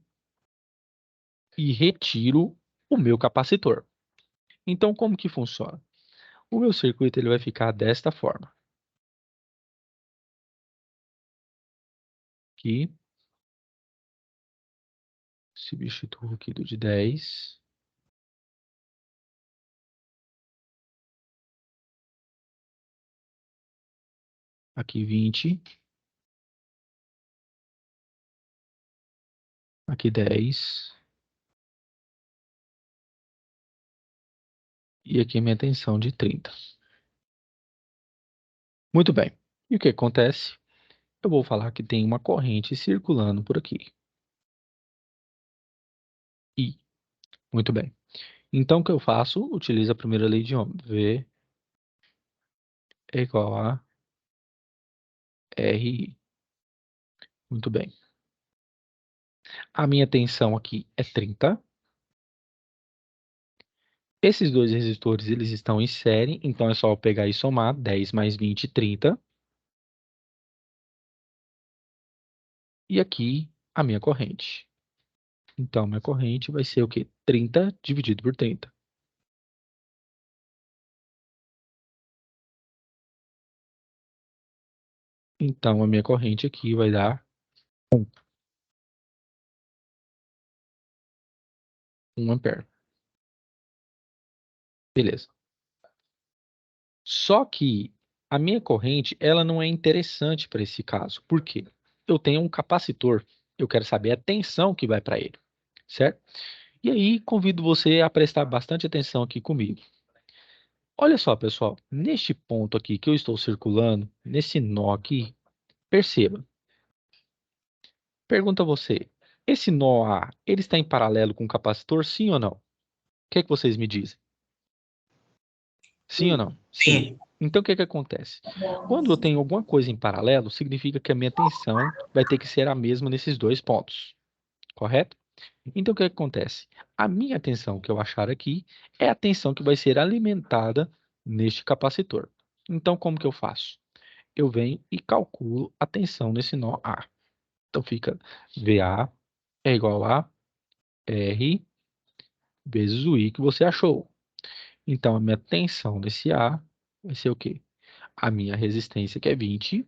e retiro o meu capacitor. Então, como que funciona? O meu circuito ele vai ficar desta forma. Aqui. Substituo aqui do de 10. Aqui 20. Aqui 10. E aqui minha tensão de 30. Muito bem. E o que acontece? Eu vou falar que tem uma corrente circulando por aqui. I. Muito bem. Então, o que eu faço? Utilizo a primeira lei de Ohm. V é igual a RI. Muito bem. A minha tensão aqui é 30. Esses dois resistores, eles estão em série, então é só eu pegar e somar 10 mais 20, 30. E aqui a minha corrente. Então, minha corrente vai ser o quê? 30 dividido por 30. Então, a minha corrente aqui vai dar 1 ampere. Beleza. Só que a minha corrente, ela não é interessante para esse caso. Por quê? Eu tenho um capacitor, eu quero saber a tensão que vai para ele, certo? E aí, convido você a prestar bastante atenção aqui comigo. Olha só, pessoal, neste ponto aqui que eu estou circulando, nesse nó aqui, perceba. Pergunta a você, esse nó A, ele está em paralelo com o capacitor, sim ou não? O que é que vocês me dizem? Sim ou não? Sim. Então, o que é que acontece? Quando eu tenho alguma coisa em paralelo, significa que a minha tensão vai ter que ser a mesma nesses dois pontos, correto? Então, o que acontece? A minha tensão que eu achar aqui é a tensão que vai ser alimentada neste capacitor. Então, como que eu faço? Eu venho e calculo a tensão nesse nó A. Então, fica VA é igual a R vezes o I que você achou. Então, a minha tensão nesse A vai ser o quê? A minha resistência, que é 20,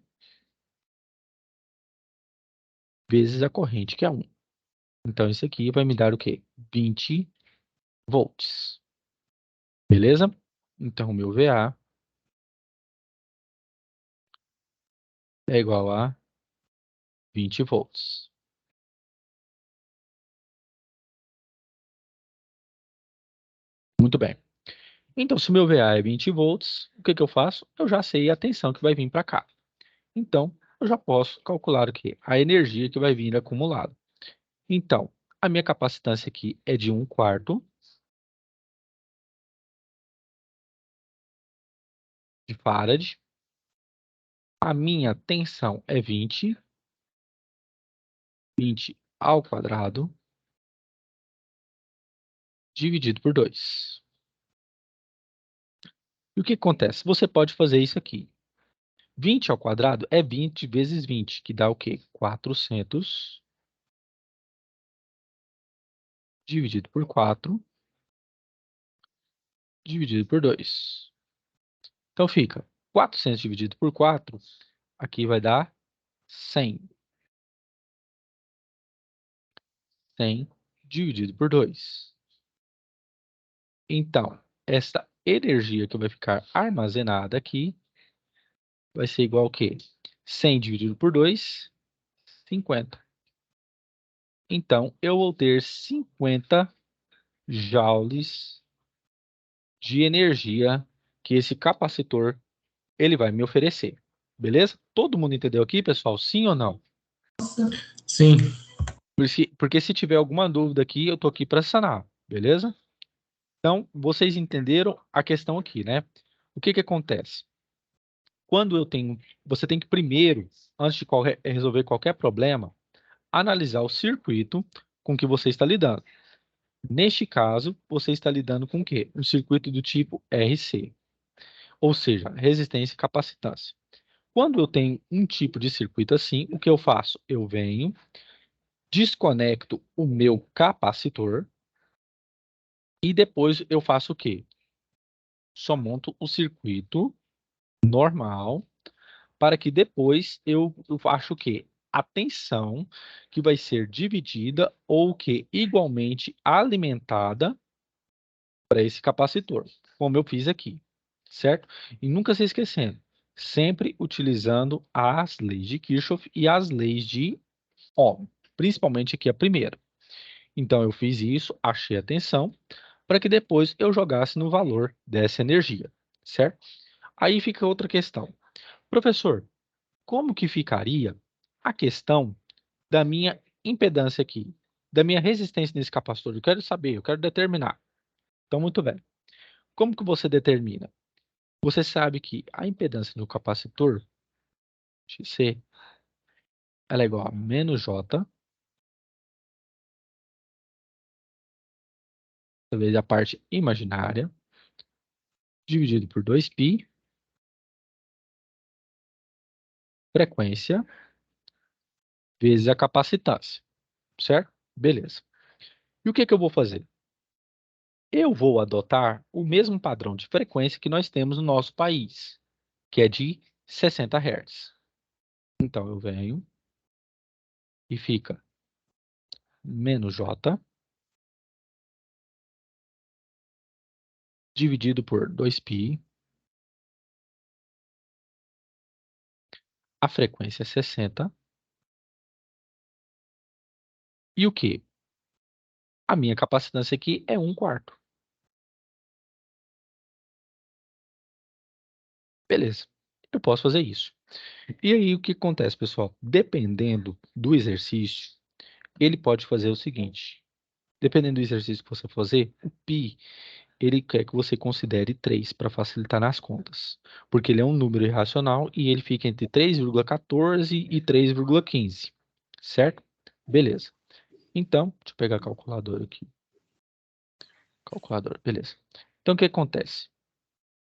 vezes a corrente, que é 1. Então, isso aqui vai me dar o quê? 20 volts. Beleza? Então, o meu VA é igual a 20 volts. Muito bem. Então, se o meu VA é 20 volts, o que que eu faço? Eu já sei a tensão que vai vir para cá. Então, eu já posso calcular o quê? A energia que vai vir acumulada. Então, a minha capacitância aqui é de 1/4 de farad. A minha tensão é 20 ao quadrado, dividido por 2. E o que acontece? Você pode fazer isso aqui. 20 ao quadrado é 20 vezes 20, que dá o quê? 400 dividido por 4, dividido por 2. Então fica 400 dividido por 4, aqui vai dar 100. 100 dividido por 2. Então, essa energia que vai ficar armazenada aqui vai ser igual ao quê? 100 dividido por 2, 50. Então, eu vou ter 50 joules de energia que esse capacitor ele vai me oferecer. Beleza? Todo mundo entendeu aqui, pessoal? Sim ou não? Sim. Porque se tiver alguma dúvida aqui, eu tô aqui para sanar. Beleza? Então, vocês entenderam a questão aqui, né? O que que acontece? Quando eu tenho... Você tem que primeiro, antes de resolver qualquer problema, analisar o circuito com que você está lidando. Neste caso, você está lidando com o quê? Um circuito do tipo RC, ou seja, resistência e capacitância. Quando eu tenho um tipo de circuito assim, o que eu faço? Eu venho, desconecto o meu capacitor e depois eu faço o quê? Só monto o circuito normal para que depois eu acho o quê? A tensão que vai ser dividida ou que igualmente alimentada para esse capacitor, como eu fiz aqui, certo? E nunca se esquecendo, sempre utilizando as leis de Kirchhoff e as leis de Ohm, principalmente aqui a primeira. Então eu fiz isso, achei a tensão, para que depois eu jogasse no valor dessa energia, certo? Aí fica outra questão. Professor, como que ficaria a questão da minha impedância aqui, da minha resistência nesse capacitor? Eu quero saber, eu quero determinar. Então, muito bem. Como que você determina? Você sabe que a impedância no capacitor, XC, ela é igual a menos J, vezes a parte imaginária, dividido por 2π, frequência, vezes a capacitância, certo? Beleza. E o que que eu vou fazer? Eu vou adotar o mesmo padrão de frequência que nós temos no nosso país, que é de 60 Hz. Então, eu venho e fica menos J dividido por 2π. A frequência é 60. E o que? A minha capacitância aqui é 1/4. Beleza. Eu posso fazer isso. E aí, o que acontece, pessoal? Dependendo do exercício, ele pode fazer o seguinte. Dependendo do exercício que você fazer, o π, ele quer que você considere 3 para facilitar nas contas. Porque ele é um número irracional e ele fica entre 3,14 e 3,15. Certo? Beleza. Então, deixa eu pegar a calculadora aqui. Calculadora, beleza. Então, o que acontece?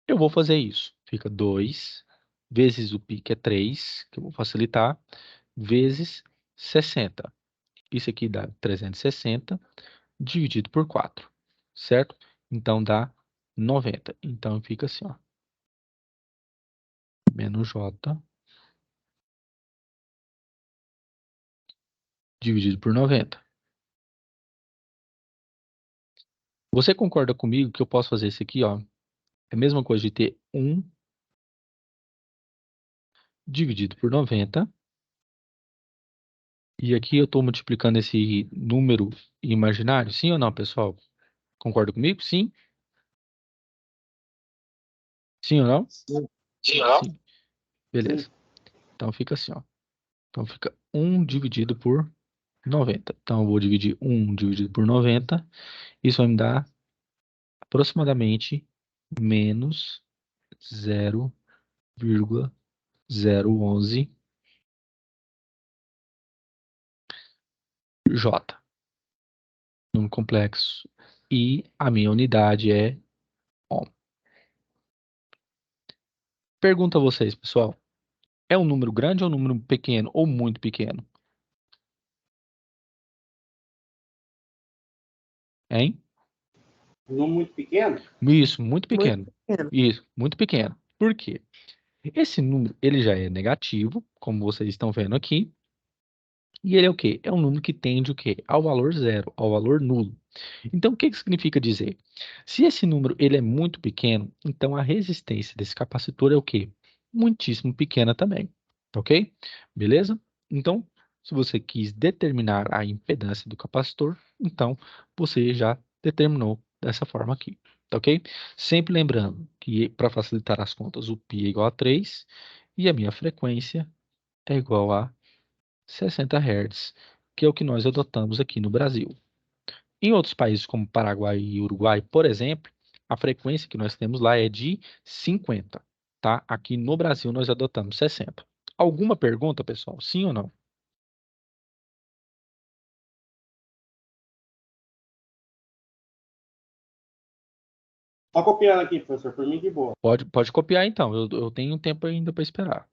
Eu vou fazer isso. Fica 2 vezes o π, que é 3, que eu vou facilitar, vezes 60. Isso aqui dá 360 dividido por 4, certo? Então, dá 90. Então, fica assim, ó. Menos J dividido por 90. Você concorda comigo que eu posso fazer isso aqui, ó? É a mesma coisa de ter 1 dividido por 90. E aqui eu estou multiplicando esse número imaginário, sim ou não, pessoal? Concorda comigo? Sim? Sim ou não? Sim. Sim. Beleza. Então fica assim, ó. Então fica 1 dividido por 90. Então eu vou dividir 1 dividido por 90. Isso vai me dar aproximadamente menos 0,011 J. Número complexo. E a minha unidade é ohm. Pergunto a vocês, pessoal. É um número grande ou um número pequeno ou muito pequeno? Hein? Não muito pequeno? Isso, muito pequeno. Muito pequeno. Isso, muito pequeno. Por quê? Esse número, ele já é negativo, como vocês estão vendo aqui. E ele é o quê? É um número que tende o quê? Ao valor zero, ao valor nulo. Então, o que que significa dizer? Se esse número ele é muito pequeno, então a resistência desse capacitor é o quê? Muitíssimo pequena também. Ok? Beleza? Então, se você quis determinar a impedância do capacitor, então você já determinou dessa forma aqui. Tá ok? Sempre lembrando que para facilitar as contas, o π é igual a 3 e a minha frequência é igual a 60 Hz, que é o que nós adotamos aqui no Brasil. Em outros países como Paraguai e Uruguai, por exemplo, a frequência que nós temos lá é de 50, tá? Aqui no Brasil nós adotamos 60. Alguma pergunta, pessoal? Sim ou não? Só copiando aqui, professor, por mim de boa. Pode copiar então, eu tenho tempo ainda para esperar.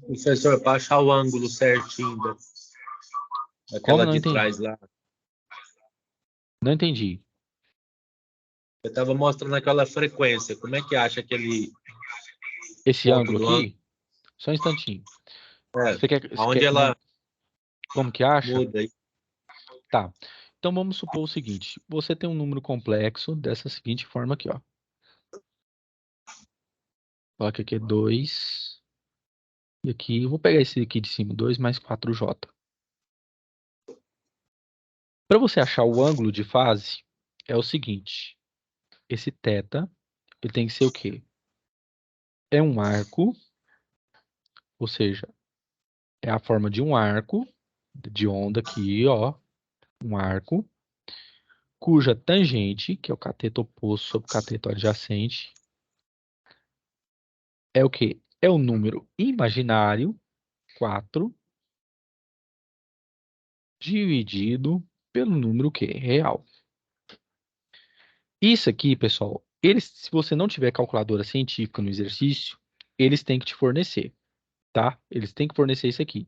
Professor, para achar o ângulo certinho Como? daquela Não de entendi. trás lá. Não entendi. Eu estava mostrando aquela frequência. Como é que acha aquele Esse ponto ângulo do ângulo? aqui, só um instantinho. É, Você quer onde ela como que acha? muda aí. Tá. Então vamos supor o seguinte: você tem um número complexo dessa seguinte forma aqui, ó. Coloca aqui 2. E aqui, eu vou pegar esse aqui de cima, 2 mais 4J. Para você achar o ângulo de fase, é o seguinte: esse θ, ele tem que ser o quê? É um arco, ou seja, é a forma de um arco de onda aqui, ó, um arco, cuja tangente, que é o cateto oposto sobre o cateto adjacente, é o quê? É o número imaginário, 4, dividido pelo número quê? Real. Isso aqui, pessoal, se você não tiver calculadora científica no exercício, eles têm que te fornecer, tá? Eles têm que fornecer isso aqui.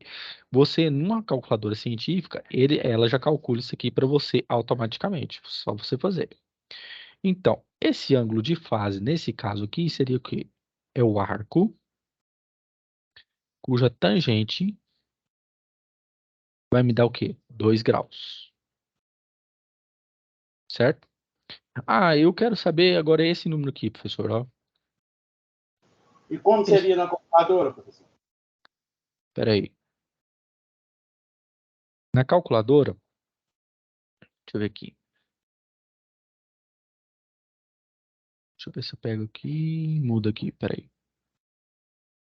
Você, numa calculadora científica, ela já calcula isso aqui para você automaticamente, só você fazer. Então, esse ângulo de fase, nesse caso aqui, seria o quê? É o arco, cuja tangente vai me dar o quê? 2 graus. Certo? Ah, eu quero saber agora esse número aqui, professor, ó. E como seria na computadora, professor? Espera aí. Na calculadora, deixa eu ver aqui. Deixa eu ver se eu pego aqui, muda aqui, peraí.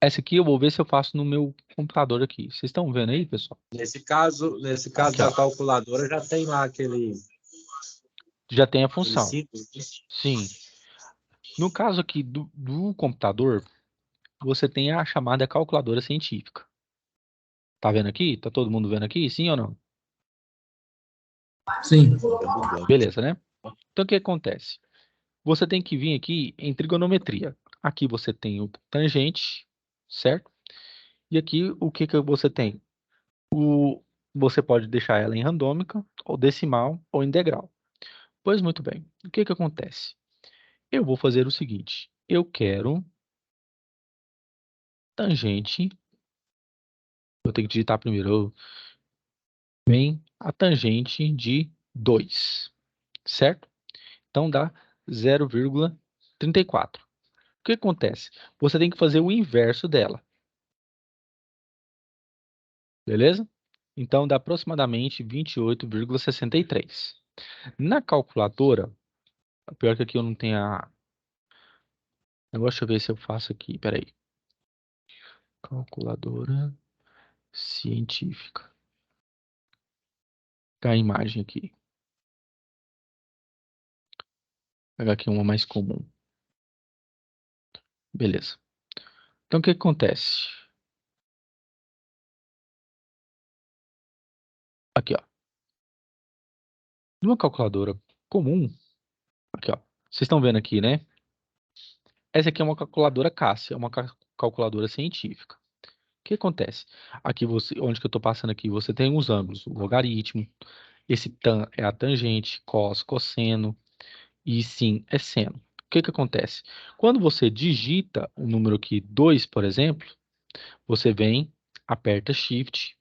Essa aqui eu vou ver se eu faço no meu computador aqui. Vocês estão vendo aí, pessoal? Nesse caso Aqui, ó. da calculadora já tem lá aquele Já tem a função. símbolo. Sim. No caso aqui do computador, você tem a chamada calculadora científica. Tá vendo aqui? Tá todo mundo vendo aqui? Sim ou não? Sim. Beleza, né? Então, o que acontece? Você tem que vir aqui em trigonometria. Aqui você tem o tangente, certo? E aqui, o que que você tem? Você pode deixar ela em randômica, ou decimal, ou integral. Pois muito bem. O que que acontece? Eu vou fazer o seguinte. Eu quero tangente. Eu tenho que digitar primeiro. Vem a tangente de 2, certo? Então dá 0,34. O que acontece? Você tem que fazer o inverso dela. Beleza? Então dá aproximadamente 28,63. Na calculadora, pior que aqui eu não tenho a... Negócio, deixa eu ver se eu faço aqui, peraí. Calculadora científica. Tá a imagem aqui. Vou pegar aqui uma mais comum. Beleza. Então o que acontece? Aqui, ó. Numa calculadora comum, aqui, ó. Vocês estão vendo aqui, né? Essa aqui é uma calculadora Cássia, é uma calculadora científica. O que acontece? Aqui, onde que eu estou passando aqui, você tem os ângulos, o logaritmo, esse tan é a tangente, cos, cosseno, e sin é seno. O que que acontece? Quando você digita o número aqui 2, por exemplo, você vem, aperta Shift,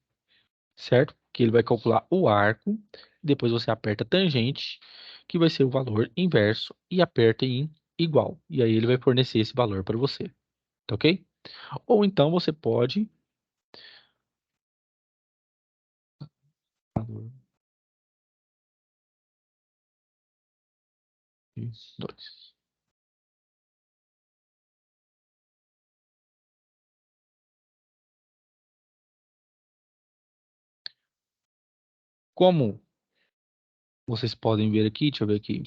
certo? Que ele vai calcular o arco, depois você aperta tangente, que vai ser o valor inverso, e aperta em igual. E aí ele vai fornecer esse valor para você, tá ok? Ou então você pode... Dois. Como vocês podem ver aqui, deixa eu ver aqui.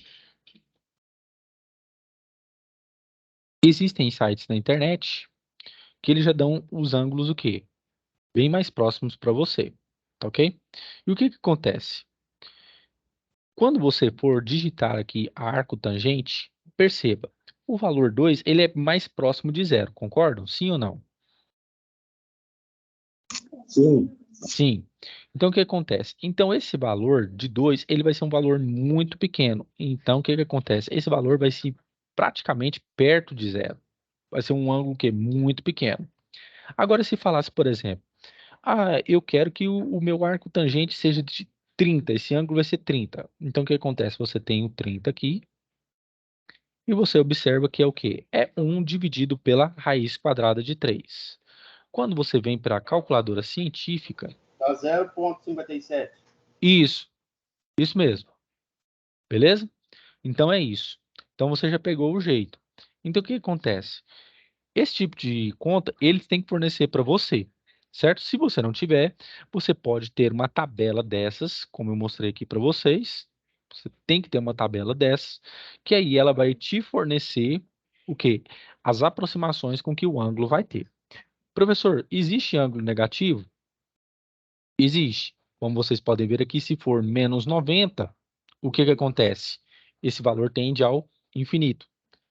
Existem sites na internet que eles já dão os ângulos o quê? Bem mais próximos para você, tá ok? E o que que acontece? Quando você for digitar aqui arco tangente, perceba, o valor 2 ele é mais próximo de zero, concordam? Sim ou não? Sim. Sim. Então, o que acontece? Então, esse valor de 2 ele vai ser um valor muito pequeno. Então, o que que acontece? Esse valor vai ser praticamente perto de zero. Vai ser um ângulo que é muito pequeno. Agora, se falasse, por exemplo, eu quero que o meu arco tangente seja de 30, esse ângulo vai ser 30. Então, o que acontece? Você tem o 30 aqui, e você observa que é o quê? É 1 dividido pela raiz quadrada de 3. Quando você vem para a calculadora científica, Dá 0,57. isso mesmo, beleza? Então é isso. Então você já pegou o jeito. Então o que acontece? Esse tipo de conta, eles têm que fornecer para você, certo? Se você não tiver, você pode ter uma tabela dessas, como eu mostrei aqui para vocês. Você tem que ter uma tabela dessas, que aí ela vai te fornecer o quê? As aproximações com que o ângulo vai ter. Professor, existe ângulo negativo? Existe. Como vocês podem ver aqui, se for menos 90, o que que acontece? Esse valor tende ao infinito.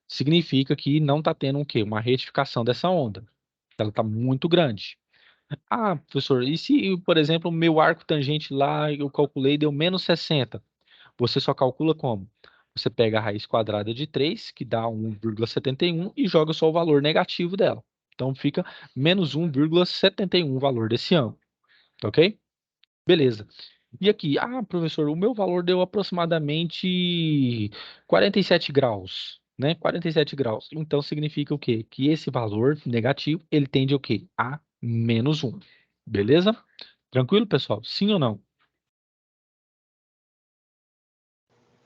Significa que não está tendo o quê? Uma retificação dessa onda. Ela está muito grande. Professor, e se, por exemplo, o meu arco tangente lá, eu calculei, deu menos 60? Você só calcula como? Você pega a raiz quadrada de 3, que dá 1,71, e joga só o valor negativo dela. Então fica menos 1,71 o valor desse ângulo, tá ok? Beleza. E aqui, professor, o meu valor deu aproximadamente 47 graus, né? 47 graus. Então significa o quê? Que esse valor negativo, ele tende ao quê? A menos 1. Beleza? Tranquilo, pessoal? Sim ou não?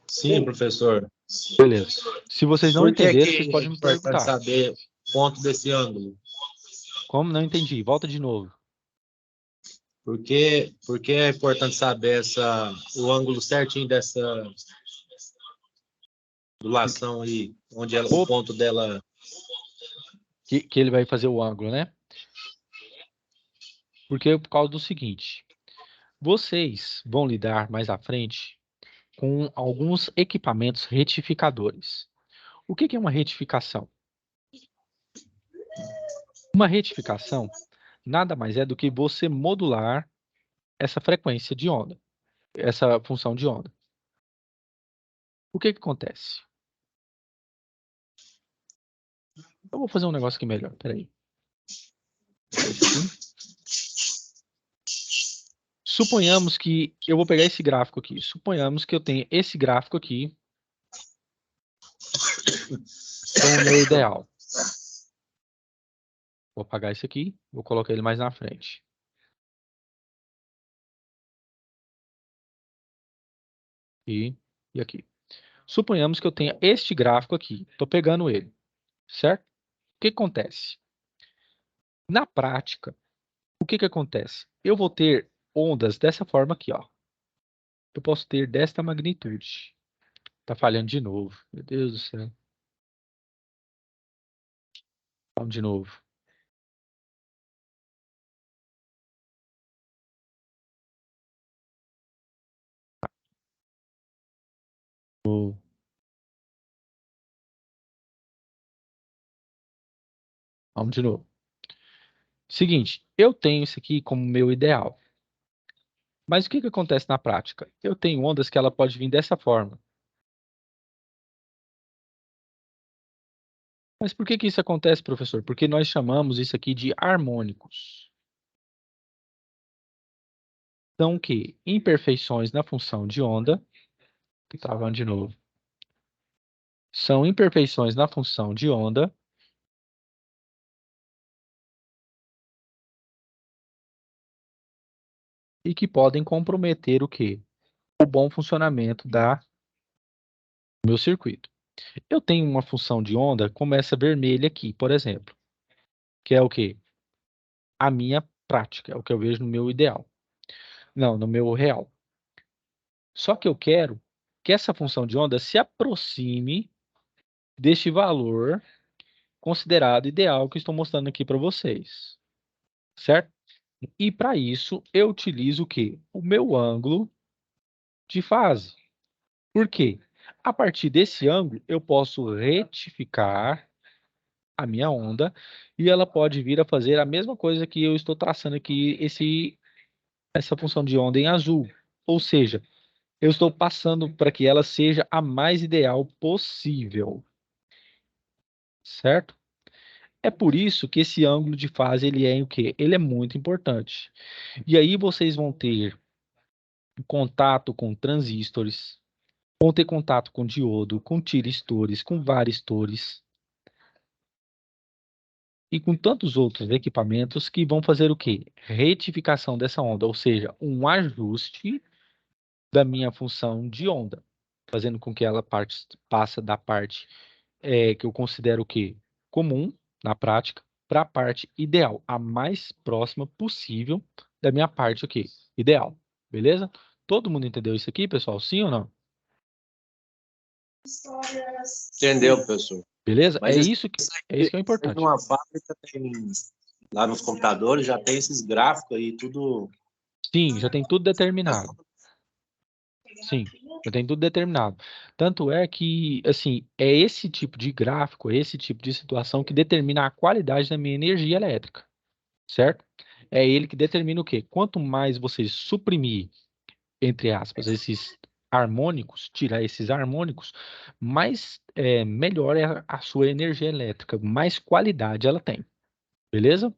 Sim, professor. Beleza. Se vocês não Por que entenderem, que vocês é podem me importante perguntar. saber o ponto desse ângulo? Como? Não entendi. Volta de novo. Por que é importante saber o ângulo certinho dessa ondulação aí, onde o ponto dela... Que ele vai fazer o ângulo, né? Porque por causa do seguinte. Vocês vão lidar mais à frente com alguns equipamentos retificadores. O que é uma retificação? Uma retificação nada mais é do que você modular essa frequência de onda, essa função de onda. O que acontece? Eu vou fazer um negócio aqui melhor, peraí. Suponhamos que eu vou pegar esse gráfico aqui. Suponhamos que eu tenho esse gráfico aqui como o meu ideal. Vou apagar esse aqui, vou colocar ele mais na frente. E aqui. Suponhamos que eu tenha este gráfico aqui. Estou pegando ele, certo? O que acontece? Na prática, o que acontece? Eu vou ter ondas dessa forma aqui, ó. Eu posso ter desta magnitude. Tá falhando de novo. Meu Deus do céu. Vamos de novo. Vamos de novo. Seguinte, eu tenho isso aqui como meu ideal. Mas o que acontece na prática? Eu tenho ondas que ela pode vir dessa forma. Mas por que isso acontece, professor? Porque nós chamamos isso aqui de harmônicos. Então, o quê? Imperfeições na função de onda. Travando de novo. São imperfeições na função de onda e que podem comprometer o quê? O bom funcionamento do meu circuito. Eu tenho uma função de onda como essa vermelha aqui, por exemplo, que é o quê? A minha prática, é o que eu vejo no meu ideal. Não, no meu real. Só que eu quero que essa função de onda se aproxime deste valor considerado ideal que estou mostrando aqui para vocês. Certo? E para isso, eu utilizo o quê? O meu ângulo de fase. Por quê? A partir desse ângulo, eu posso retificar a minha onda e ela pode vir a fazer a mesma coisa que eu estou traçando aqui, essa função de onda em azul. Ou seja, eu estou passando para que ela seja a mais ideal possível. Certo? É por isso que esse ângulo de fase ele é o quê? Ele é muito importante. E aí vocês vão ter contato com transistores, vão ter contato com diodo, com tiristores, com varistores e com tantos outros equipamentos que vão fazer o quê? Retificação dessa onda, ou seja, um ajuste da minha função de onda, fazendo com que ela passe da parte que eu considero o quê? Comum, na prática, para a parte ideal, a mais próxima possível da minha parte o quê? Ideal, beleza? Todo mundo entendeu isso aqui, pessoal? Sim ou não? Entendeu, professor? Beleza? Mas é isso que é importante. Uma fábrica tem, lá nos computadores já tem esses gráficos aí, tudo. Sim, já tem tudo determinado. Sim, já tem tudo determinado. Tanto é que, assim, é esse tipo de gráfico, é esse tipo de situação que determina a qualidade da minha energia elétrica, certo? É ele que determina o quê? Quanto mais você suprimir, entre aspas, esses harmônicos, tirar esses harmônicos, mais melhor é a sua energia elétrica, mais qualidade ela tem. Beleza?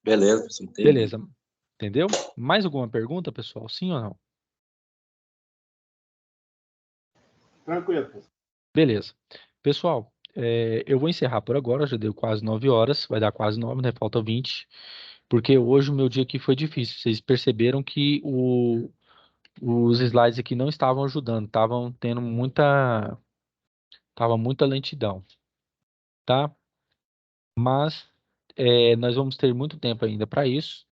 Beleza, professor, entendi. Beleza. Entendeu? Mais alguma pergunta, pessoal? Sim ou não? Tranquilo, professor. Beleza. Pessoal, eu vou encerrar por agora, já deu quase 9 horas, vai dar quase 9, né? Falta 20, porque hoje o meu dia aqui foi difícil. Vocês perceberam que os slides aqui não estavam ajudando, estavam tendo muita lentidão, tá? Mas nós vamos ter muito tempo ainda para isso.